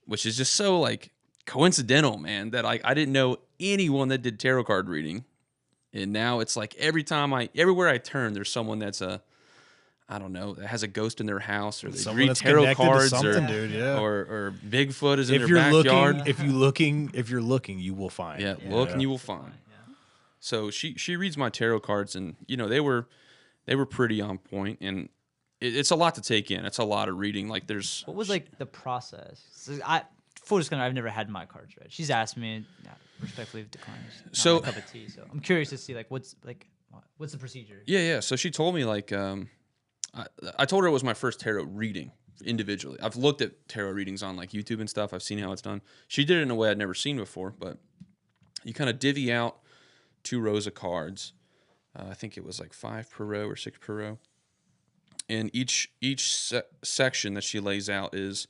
which is just so like coincidental, man, that I didn't know anyone that did tarot card reading. And now it's like everywhere I turn, there's someone that's I don't know, that has a ghost in their house, or they Someone read that's tarot connected to cards, something, dude, yeah. or Bigfoot is in If their you're backyard. looking, if you're looking, you will find. Yeah, look and you will find. So she reads my tarot cards, and they were pretty on point, and it's a lot to take in. It's a lot of reading. Like What was like the process? So full disclosure, I've never had my cards read. She's asked me, and respectfully declined. It's not my cup of tea. So I'm curious to see what's the procedure. Yeah. So she told me I told her it was my first tarot reading individually. I've looked at tarot readings on like YouTube and stuff. I've seen how it's done. She did it in a way I'd never seen before, but you kind of divvy out 2 rows of cards. I think it was like 5 per row or 6 per row. And each section that she lays out is,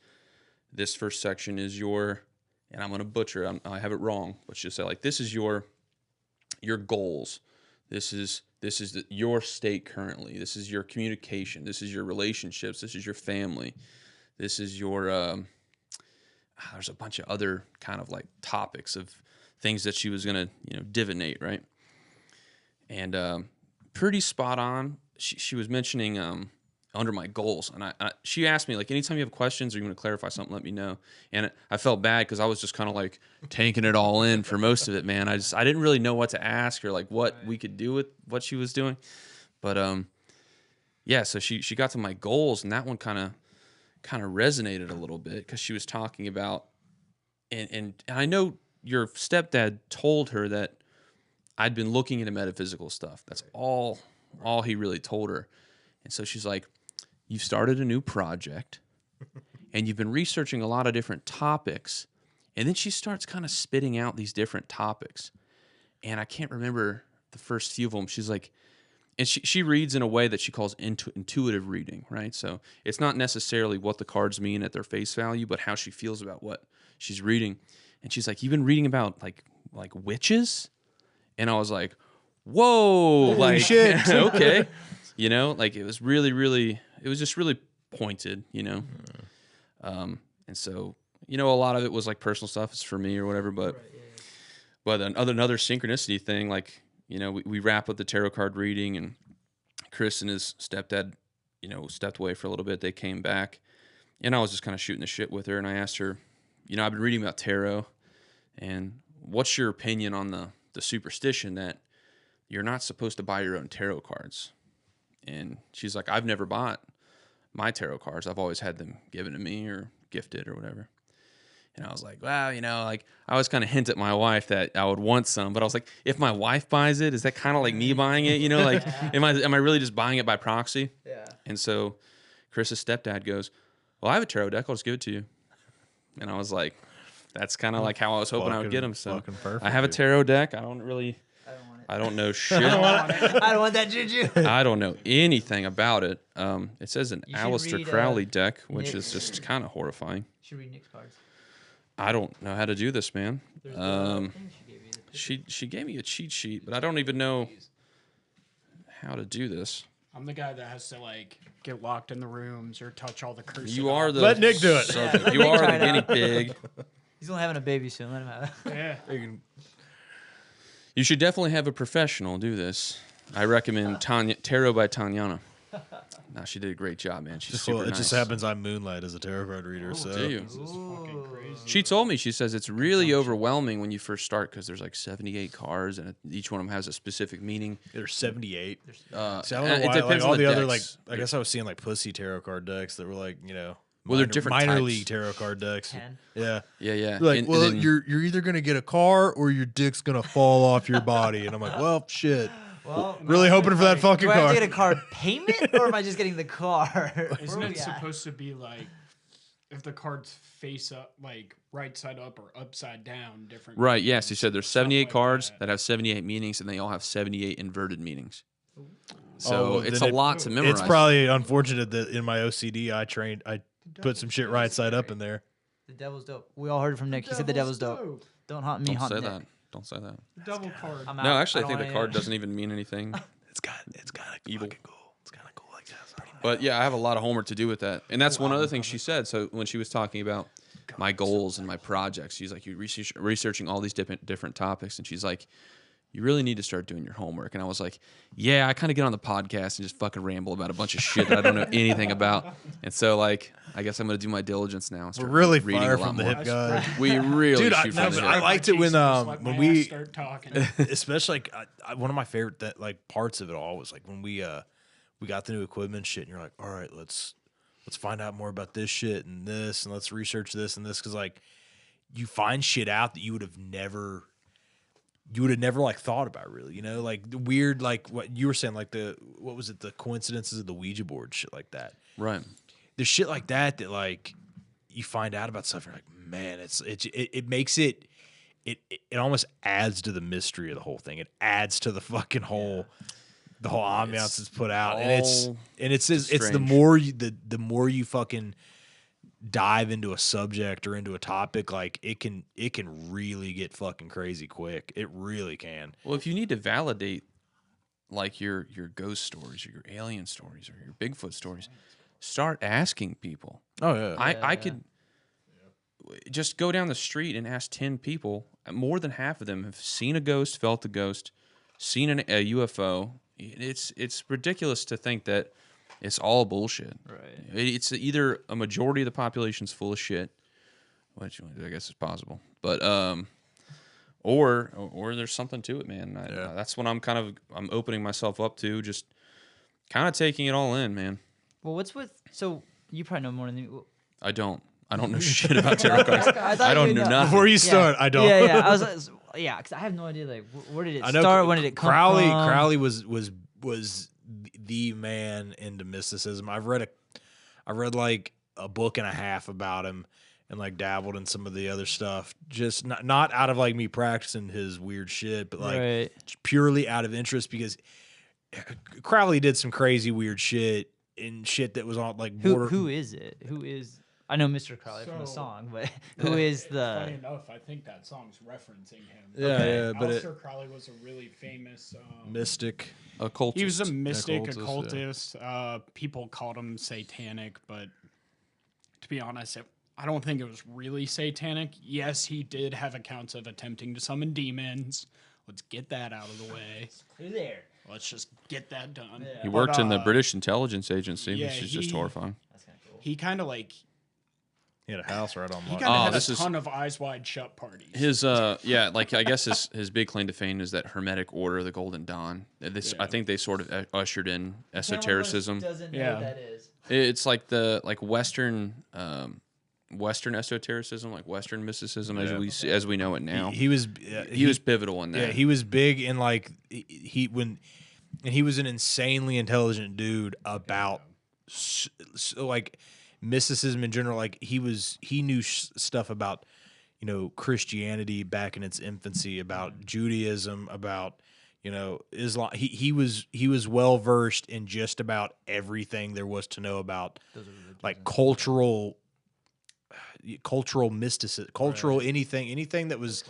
this first section is your, and I'm going to butcher it, I have it wrong, but she'll say like, this is your goals. This is your state currently. This is your communication. This is your relationships. This is your family. This is your, there's a bunch of other kind of like topics of things that she was going to, divinate, right? And pretty spot on. She was mentioning under my goals, and she asked me like, anytime you have questions or you want to clarify something, let me know. And I felt bad because I was just kind of like taking it all in for most of it, man. I didn't really know what to ask her, like what we could do with what she was doing. But yeah, so she got to my goals, and that one kind of resonated a little bit because she was talking about, and I know your stepdad told her that I'd been looking into metaphysical stuff. That's all he really told her. And so she's like, you've started a new project, and you've been researching a lot of different topics. And then she starts kind of spitting out these different topics. And I can't remember the first few of them. She's like, and she reads in a way that she calls intuitive reading, right? So it's not necessarily what the cards mean at their face value, but how she feels about what she's reading. And she's like, you've been reading about like witches? And I was like, whoa, like shit. Okay. Like it was really, really, it was just really pointed, and so, a lot of it was like personal stuff. It's for me or whatever, but another synchronicity thing, like, we wrap up the tarot card reading, and Chris and his stepdad, stepped away for a little bit. They came back, and I was just kind of shooting the shit with her. And I asked her, I've been reading about tarot, and what's your opinion on the superstition that you're not supposed to buy your own tarot cards? And she's like, I've never bought my tarot cards. I've always had them given to me or gifted or whatever. And I was like, wow, like I always kind of hint at my wife that I would want some, but I was like, if my wife buys it, is that kind of like me buying it? Like, am I really just buying it by proxy? Yeah. And so Chris's stepdad goes, well, I have a tarot deck. I'll just give it to you. And I was like, that's kind of like how I was hoping I would get them. So perfect, I have a tarot deck. I don't know shit. I don't want that juju. I don't know anything about it. It says an You should Aleister read, Crowley deck, which Nick's. is just kind of horrifying. You should read Nick's cards. I don't know how to do this, man. There's the thing she gave you. She gave me a cheat sheet, but I don't even know how to do this. I'm the guy that has to like get locked in the rooms or touch all the curses. You are the Let Nick do it. subject. let You Nick are try the it guinea out. pig. He's only having a baby soon. Let him have it. Yeah. You should definitely have a professional do this. I recommend Tarot by Tanyana. No, she did a great job, man. She's super It nice. just happens I'm Moonlight as a tarot card reader. So Do you? This is fucking crazy. She told me, she says it's really overwhelming when you first start because there's like 78 cards and each one of them has a specific meaning. there's 78. See, I it don't know why. depends Like, all on the the other like, decks. I guess I was seeing like pussy tarot card decks that were like, Well, they're different minor types. league tarot card decks. 10. Yeah. Yeah. Like, And well, then- you're either gonna get a car or your dick's gonna fall off your body, and I'm like, well, shit. Well, Really hoping for that fucking do I have car. to get a card payment, or am I just getting the car? Isn't Where it we at? supposed to be like if the cards face up, like right side up or upside down, different? Right, yes. He said there's Stuff 78 like cards that. that have 78 meanings and they all have 78 inverted meanings. So Oh, it's then a lot to memorize. It's probably unfortunate that in my OCD I put some shit right side up in there. The devil's dope. We all heard it from Nick. He said the devil's dope. Don't haunt me, Don't haunt say Nick. that. Don't say that. Double card. I'm No, out. actually, I don't think the wanna card hear it. doesn't even mean anything. it's kind of Evil. fucking cool. It's kind of cool, I guess. I don't know. But yeah, I have a lot of homework to do with that, and that's one other thing she said. So when she was talking about my goals and my projects, she's like, "You're researching all these different topics," and she's like, "You really need to start doing your homework." And I was like, "Yeah, I kind of get on the podcast and just fucking ramble about a bunch of shit that I don't know anything about." And so, like, I guess I'm gonna do my diligence now. And We're start really reading far a lot from the more. hip guy. We really Dude, shoot from the I hip. liked it when Let my we ass start talking. especially like one of my favorite parts of it all was like when we got the new equipment and shit, and you're like, all right, let's find out more about this shit and this, and let's research this and this, because like you find shit out that you would have never like thought about, really, you know, like the weird, like what you were saying, like the coincidences of the Ouija board, shit like that. Right. There's shit like that like you find out about stuff, you're like, man, it makes it almost adds to the mystery of the whole thing. It adds to the fucking whole the whole ambiance that's put out, and it's the more you fucking dive into a subject or into a topic, like it can really get fucking crazy quick. It really can. Well, if you need to validate like your ghost stories or your alien stories or your Bigfoot stories, start asking people. Oh yeah. I could just go down the street and ask 10 people. More than half of them have seen a ghost, felt a ghost, seen a UFO. It's ridiculous to think that it's all bullshit. Right. It's either a majority of the population's full of shit, which I guess is possible, but or there's something to it, man. That's what I'm opening myself up to, just kind of taking it all in, man. Well, so you probably know more than me. I don't know shit about tarot cards. I don't know nothing. Before you start, I don't. Yeah. I was because I have no idea. Like, where did it start? When did it come from? Crowley was the man into mysticism. I read like a book and a half about him, and like dabbled in some of the other stuff. Just not out of like me practicing his weird shit, but like purely out of interest, because Crowley did some crazy weird shit and shit that was on like border. Who is it? Who is? I know Mr. Crowley from the song, but who is the? Funny enough, I think that song's referencing him. Yeah, but Aleister Crowley was a really famous mystic. Occultist. He was a mystic, Occultist, occultist. People called him satanic, but to be honest, I don't think it was really satanic. Yes, he did have accounts of attempting to summon demons. Let's get that out of the way. There. Let's just get that done. Yeah. He worked in the British intelligence agency, which is just horrifying. That's kind of cool. He kind of like He had a house right on. he Mark. kind of had this a is- ton of eyes wide shut parties. His like I guess his big claim to fame is that Hermetic Order, the Golden Dawn. I think they sort of ushered in esotericism. Doesn't know Yeah. what that is. It's like the Western esotericism, like Western mysticism as we know it now. He was He was pivotal in that. Yeah, he was big in like he was an insanely intelligent dude about like mysticism in general. Like he knew stuff about, you know, Christianity back in its infancy, about Judaism, about, you know, Islam. He was well versed in just about everything there was to know about like cultural mysticism, anything that was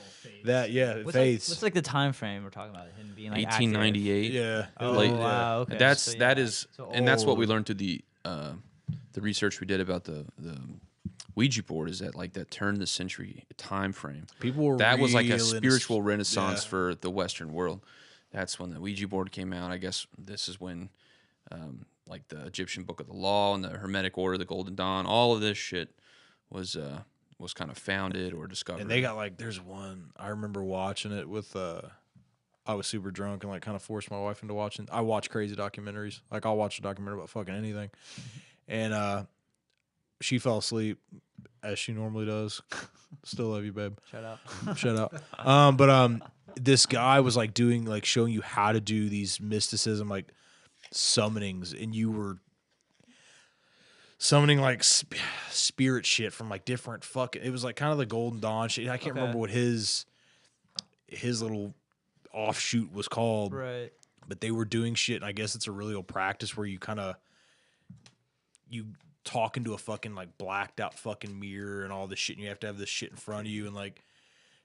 that faiths. What's like the time frame we're talking about? Him being like 1898. Yeah. Oh, Late- wow. Okay. That's So, that yeah. is, So and that's what we old. learned through the research we did about the Ouija board, is that like that turn of the century time frame. People were That was like a real into- spiritual renaissance yeah. for the Western world. That's when the Ouija board came out. I guess this is when like the Egyptian Book of the Law and the Hermetic Order, the Golden Dawn, all of this shit was kind of founded or discovered. And they got like, there's one, I remember watching it with, I was super drunk and like kind of forced my wife into watching. I watch crazy documentaries. Like I'll watch a documentary about fucking anything. And she fell asleep as she normally does. Still love you, babe. Shut up. Shut up. But this guy was like doing, like showing you how to do these mysticism, like summonings, and you were summoning like spirit shit from like different fucking. It was like kind of the Golden Dawn shit. I can't remember what his little offshoot was called, Right. but they were doing shit. And I guess it's a really old practice where you talk into a fucking like blacked out fucking mirror and all this shit, and you have to have this shit in front of you, and like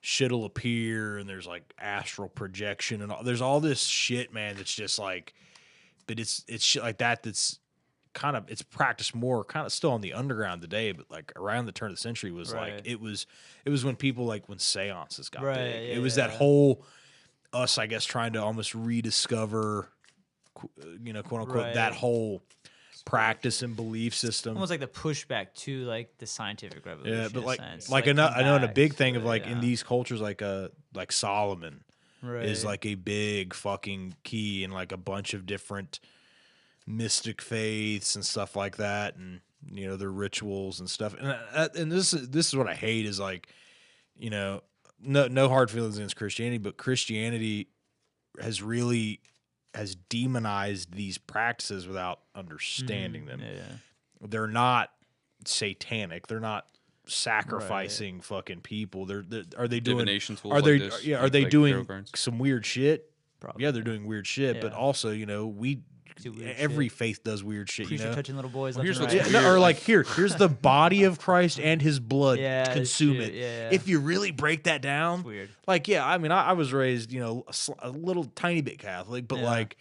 shit'll appear, and there's like astral projection and all. There's all this shit, man. That's just like but it's shit like that that's kind of, it's practiced more kind of still on the underground today, but like around the turn of the century was like it was when people like when seances got big. Yeah, it was that whole us, I guess, trying to almost rediscover, quote unquote, that whole practice and belief system. Almost like the pushback to like the scientific revolution. Yeah, but in a like sense. I know in a big back thing to of it, like in these cultures like Solomon is Right. like a big fucking key in like a bunch of different mystic faiths and stuff like that, and their rituals and stuff. And this is what I hate is like, no hard feelings against Christianity, but Christianity has demonized these practices without understanding them. Yeah. They're not satanic. They're not sacrificing fucking people. Are they doing Divination tools Are they like this, are they like tarot doing cards. some weird shit? Probably. Yeah, they're doing weird shit, but Yeah. also we Do weird every shit. faith does weird shit. Preacher touching little boys. Well, left here's and what's right. Yeah, or like here's the body of Christ and his blood. Yeah, Consume shit, it. yeah. If you really break that down, It's weird. like, yeah, I mean, I was raised, a little tiny bit Catholic, but Yeah. like,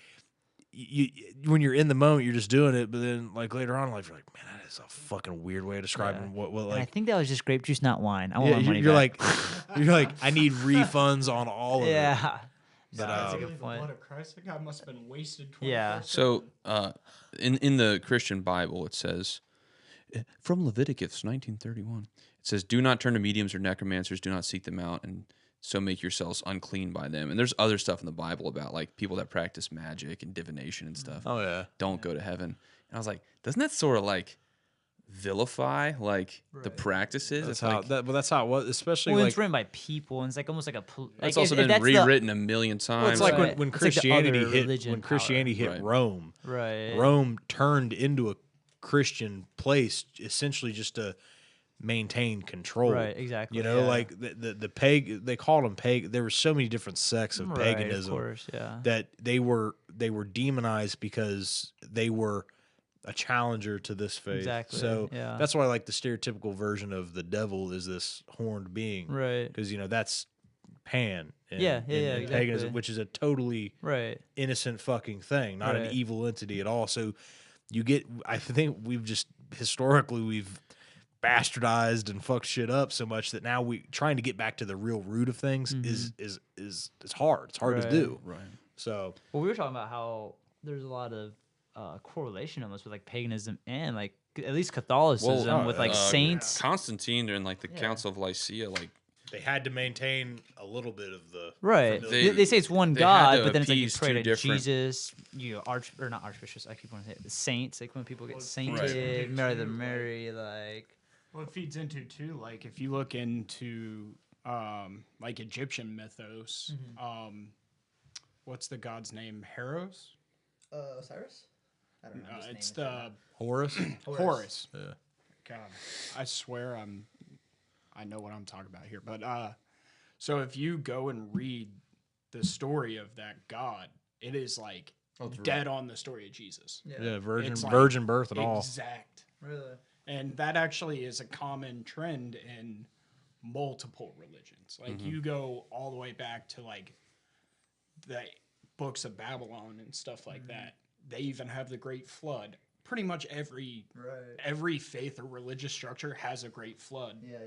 you when you're in the moment, you're just doing it. But then, like later on in life, you're like, man, that is a fucking weird way of describing what And I like. think that was just grape juice, not wine. I want Yeah, my money you're back. like, you're like, I need refunds on all of it. Yeah. But That's a Really, good the point. blood of Christ, that guy must have been wasted. Yeah. 24/7. So, in the Christian Bible, it says from Leviticus 19:31, it says, "Do not turn to mediums or necromancers. Do not seek them out, and so make yourselves unclean by them." And there's other stuff in the Bible about like people that practice magic and divination and stuff. Oh yeah. Don't go to heaven. And I was like, doesn't that sort of like vilify like the practices? That's It's how. like, That's how it was. Especially Well, like it's written by people, and it's like almost like a. it's like, also if been that's the- rewritten a million times. well, it's like Right. when It's like the Christianity other hit religion power. Right. Rome. Right. Rome turned into a Christian place essentially just to maintain control. Right, exactly, yeah. Like the pag, they called them pagan. There were so many different sects of Right, paganism of course, yeah. that they were demonized because they were a challenger to this faith. Exactly, So yeah. that's why like the stereotypical version of the devil is this horned being. Right. Because that's Pan. And, Yeah, and exactly. paganism, which is a totally Right. innocent fucking thing, not an Right. evil entity at all. So I think we've bastardized and fucked shit up so much that now we trying to get back to the real root of things is hard. It's hard to Right. do. right. So Well, we were talking about how there's a lot of correlation almost with like paganism and like at least Catholicism with like saints. Constantine during like the Council of Lycia, like they had to maintain a little bit of the Right. They say it's one they had God, to but then it's like you appease pray two to different- Jesus, not archbishops. I keep wanting to say it, the saints. Like when people get sainted, Mary, like Well, it feeds into too, like if you look into like Egyptian mythos, what's the god's name? Heros? Osiris. I don't know. It's the Horus. Horus. Yeah. God, I swear I know what I'm talking about here. But so if you go and read the story of that god, it is like dead on the story of Jesus. Yeah, virgin It's like virgin birth and all. Exact. Really. And that actually is a common trend in multiple religions. Like you go all the way back to like the books of Babylon and stuff like that. They even have the Great Flood. Pretty much every faith or religious structure has a Great Flood. Yeah.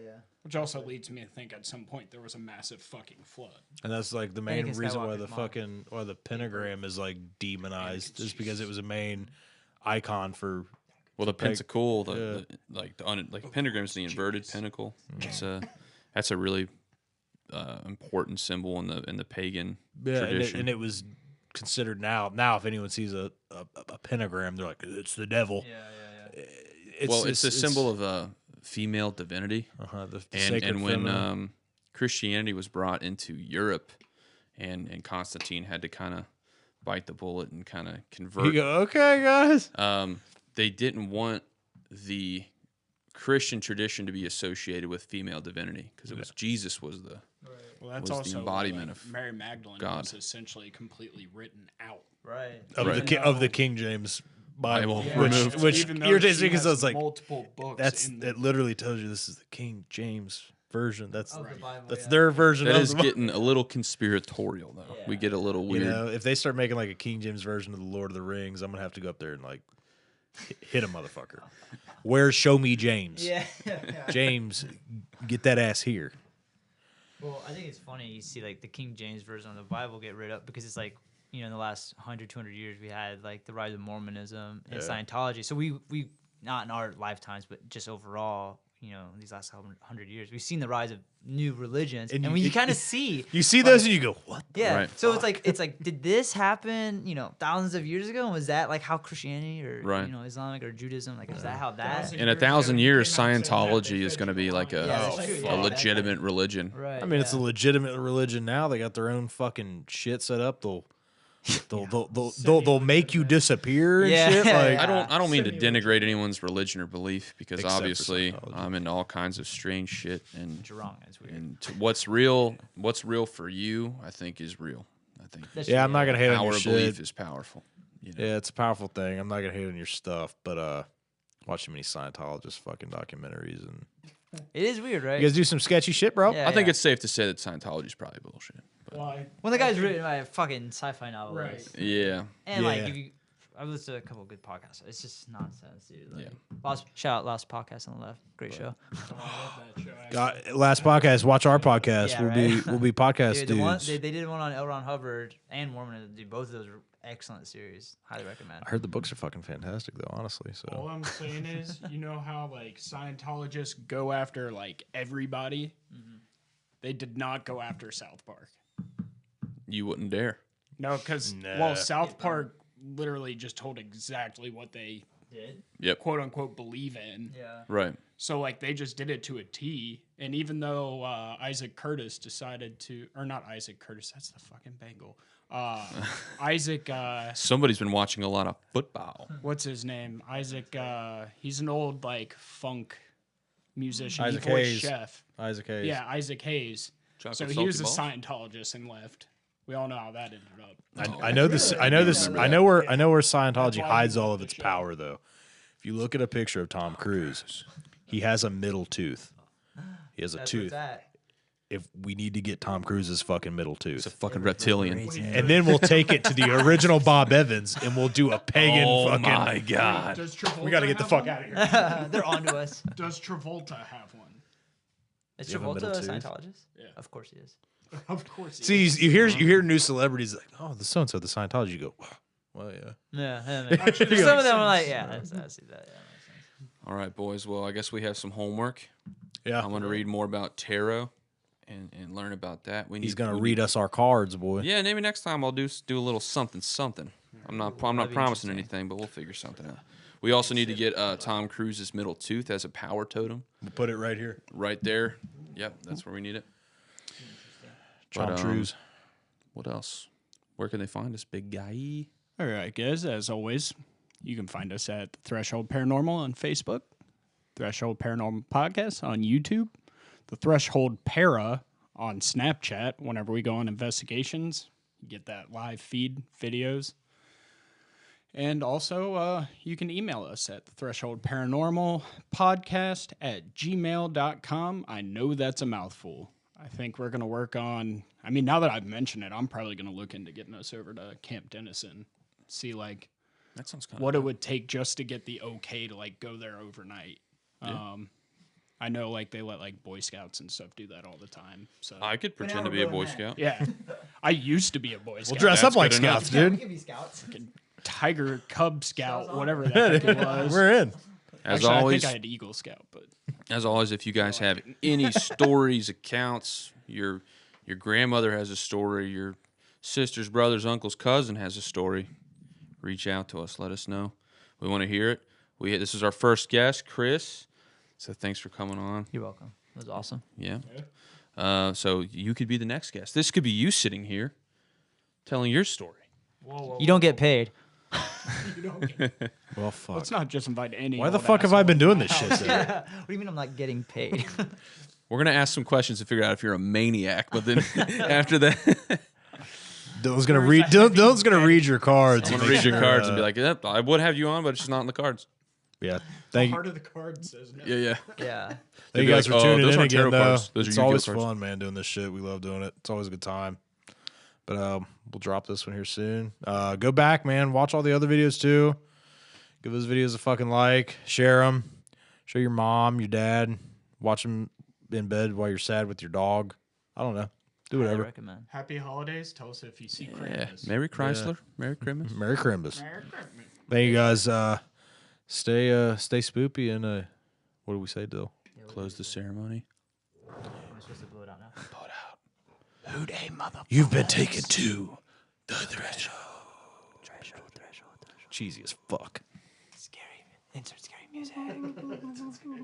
Which also leads me to think at some point there was a massive fucking flood. And that's like the main Anakin reason why Skywalker's mom. the pentagram is like demonized is because it was a main icon for. well, the pentacle, the pentagram is the inverted pinnacle. It's that's a really important symbol in the pagan tradition. And it was considered now if anyone sees a pentagram, they're like, it's the devil. It's a symbol of female divinity. the And sacred when feminine. Christianity was brought into Europe, and Constantine had to kind of bite the bullet and kind of you convert. go, okay, guys. They didn't want the Christian tradition to be associated with female divinity because it was Jesus was the Well, that's was the also embodiment like of Mary Magdalene God. was essentially completely written out. Right. Of the King James Bible, Yeah. which Even though irritates she me because has it's like multiple books. that's in the, it literally tells you this is the King James version. That's Of the Bible, that's yeah. their version That of is the Bible. getting a little conspiratorial, though. Yeah. We get a little You weird. know, if they start making like a King James version of the Lord of the Rings, I'm gonna have to go up there and like hit a motherfucker. Where's Show Me James? Yeah. James, get that ass here. Well, I think it's funny you see like the King James version of the Bible get rid of because it's like, you know, in the last 100, 200 years we had like the rise of Mormonism and Scientology. So we not in our lifetimes, but just overall, you know, these last 100 years, we've seen the rise of new religions, and when you kind of see, You see those and you go, what? yeah. Right. So it's like, did this happen, you know, thousands of years ago? And was that like how Christianity or Right. you know Islamic or Judaism, like is that how that? In 1,000 years, Came out and said that Scientology they is fed going to you be like wrong. Yeah, that's true, a yeah. legitimate religion. Right. I mean, it's a yeah. legitimate religion now. They got their own fucking shit set up. They'll make you disappear and Yeah. shit. Like, I don't mean to denigrate anyone's religion or belief because Except for obviously Scientology. I'm into all kinds of strange shit and It's wrong. It's weird. what's real for you, I think is real. I think That's yeah, true, I'm not gonna hate on our your belief shit. is powerful. You know? Yeah, it's a powerful thing. I'm not gonna hate on your stuff, but watch too many Scientologist fucking documentaries, and It is weird, right? you guys do some sketchy shit, bro. Yeah. I think it's safe to say that Scientology is probably bullshit. But Why? when the guy's written by a fucking sci-fi novelist. Right. yeah, And like, Yeah. if you, I've listened to a couple of good podcasts. It's just nonsense, dude. Like, Yeah. shout out Lost Podcast on the left. Great show. I love that show. Last podcast, watch our podcast. Yeah, we'll be podcast Dude, dudes. they did one on L. Ron Hubbard and Mormonism. Dude, both of those were excellent series. Highly recommend. I heard the books are fucking fantastic, though. Honestly, All so I'm saying is, you know how like Scientologists go after like everybody? They did not go after South Park. you wouldn't dare. No, because Nah. South Park literally just told exactly what they Did? Yep. quote unquote believe in. Yeah. Right. So like they just did it to a T. And even though Isaac Curtis decided to, or not Isaac Curtis, that's the fucking Bengal. Isaac, Somebody's been watching a lot of football. what's his name? Isaac. He's an old like funk musician. Isaac he voiced Hayes. Chef. Isaac Hayes. Yeah, Isaac Hayes. Chocolate So he salty was a balls? Scientologist and left. We all know how that ended up. I know this. I know this. I know where Scientology hides all of its power, though. If you look at a picture of Tom Cruise, he has a middle tooth. He has a That's where tooth. it's at. If we need to get Tom Cruise's fucking middle It's a tooth, fucking reptilian. and then we'll take it to the original Bob Evans, and we'll do a pagan Oh fucking. my god. Does Travolta We got to get the have fuck one? out of here. They're onto us. Does Travolta have one? Is You have a Travolta middle a tooth? Scientologist? Yeah. Of course he is. Of course. He See, is. you hear new celebrities like, oh, the so and so, the Scientology. You go, well, yeah. Yeah. Actually, that Some of makes them are like, sense. yeah, I see that. Yeah, that makes sense. All right, boys. Well, I guess we have some homework. Yeah, I'm going to read more about tarot and learn about that. he's gonna read us our cards, boy. Yeah, maybe next time I'll do a little something. I'm not that'd be promising interesting. anything, but we'll figure something out. We also need to get Tom Cruise's middle tooth as a power totem We'll put it right here. right there. Yep, that's where we need it. Tom But, Cruise. What else? Where can they find us, big guy? All right, guys. As always, you can find us at Threshold Paranormal on Facebook, Threshold Paranormal Podcast on YouTube, the Threshold Para on Snapchat. Whenever we go on investigations, you get that live feed videos. And also, you can email us at the Threshold Paranormal Podcast at gmail.com. I know that's a mouthful. I think we're going to work on, I mean, now that I've mentioned it, I'm probably going to look into getting us over to Camp Dennison, see like That sounds kind what it would take just to get the okay to like go there overnight. I know like they let like Boy Scouts and stuff do that all the time. So I could pretend to be a Boy Scout. yeah, I used to be a Boy Scout. We'll dress up like good enough. scouts, dude. can be scouts. Tiger, Cub Scout, whatever the heck it was. We're in. As Actually, always, I think I had Eagle Scout, but As always, if you guys have any stories, accounts, your grandmother has a story, your sister's brother's uncle's cousin has a story, reach out to us. Let us know. We want to hear it. This is our first guest, Chris. So thanks for coming on. You're welcome. It was awesome. Yeah. So you could be the next guest. This could be you sitting here telling your story. You don't get paid. Well, fuck. let's not just invite any. Why the old fuck have I asshole. been doing this shit? Then? What do you mean I'm not getting paid? We're gonna ask some questions to figure out if you're a maniac, but then after that, Dylan's gonna read. Dylan's gonna read your cards. I'm gonna read your cards and be like, "Yep, I would have you on, but it's just not in the cards." Yeah. The Thank you. heart of the card says no. Yeah. Yeah. Thank you be guys like, for tuning those in aren't again, tarot though. cards. Those are It's Yu-Gi-Oh always cards. fun, man, doing this shit. We love doing it. It's always a good time. But we'll drop this one here soon. Go back, man. Watch all the other videos, too. Give those videos a fucking like. Share them. Show your mom, your dad. Watch them in bed while you're sad with your dog. I don't know. Do I whatever. recommend. Happy holidays. Tell us if you see Yeah. Krampus. Merry Chrysler. Merry Christmas. Merry Christmas. Merry Christmas. Thank you, guys. Stay spoopy and what do we say, Dill? Close the ceremony. Am I supposed to blow it out now? You've been taken to the threshold. Threshold. Cheesy as fuck. Scary. Insert scary music. Insert scary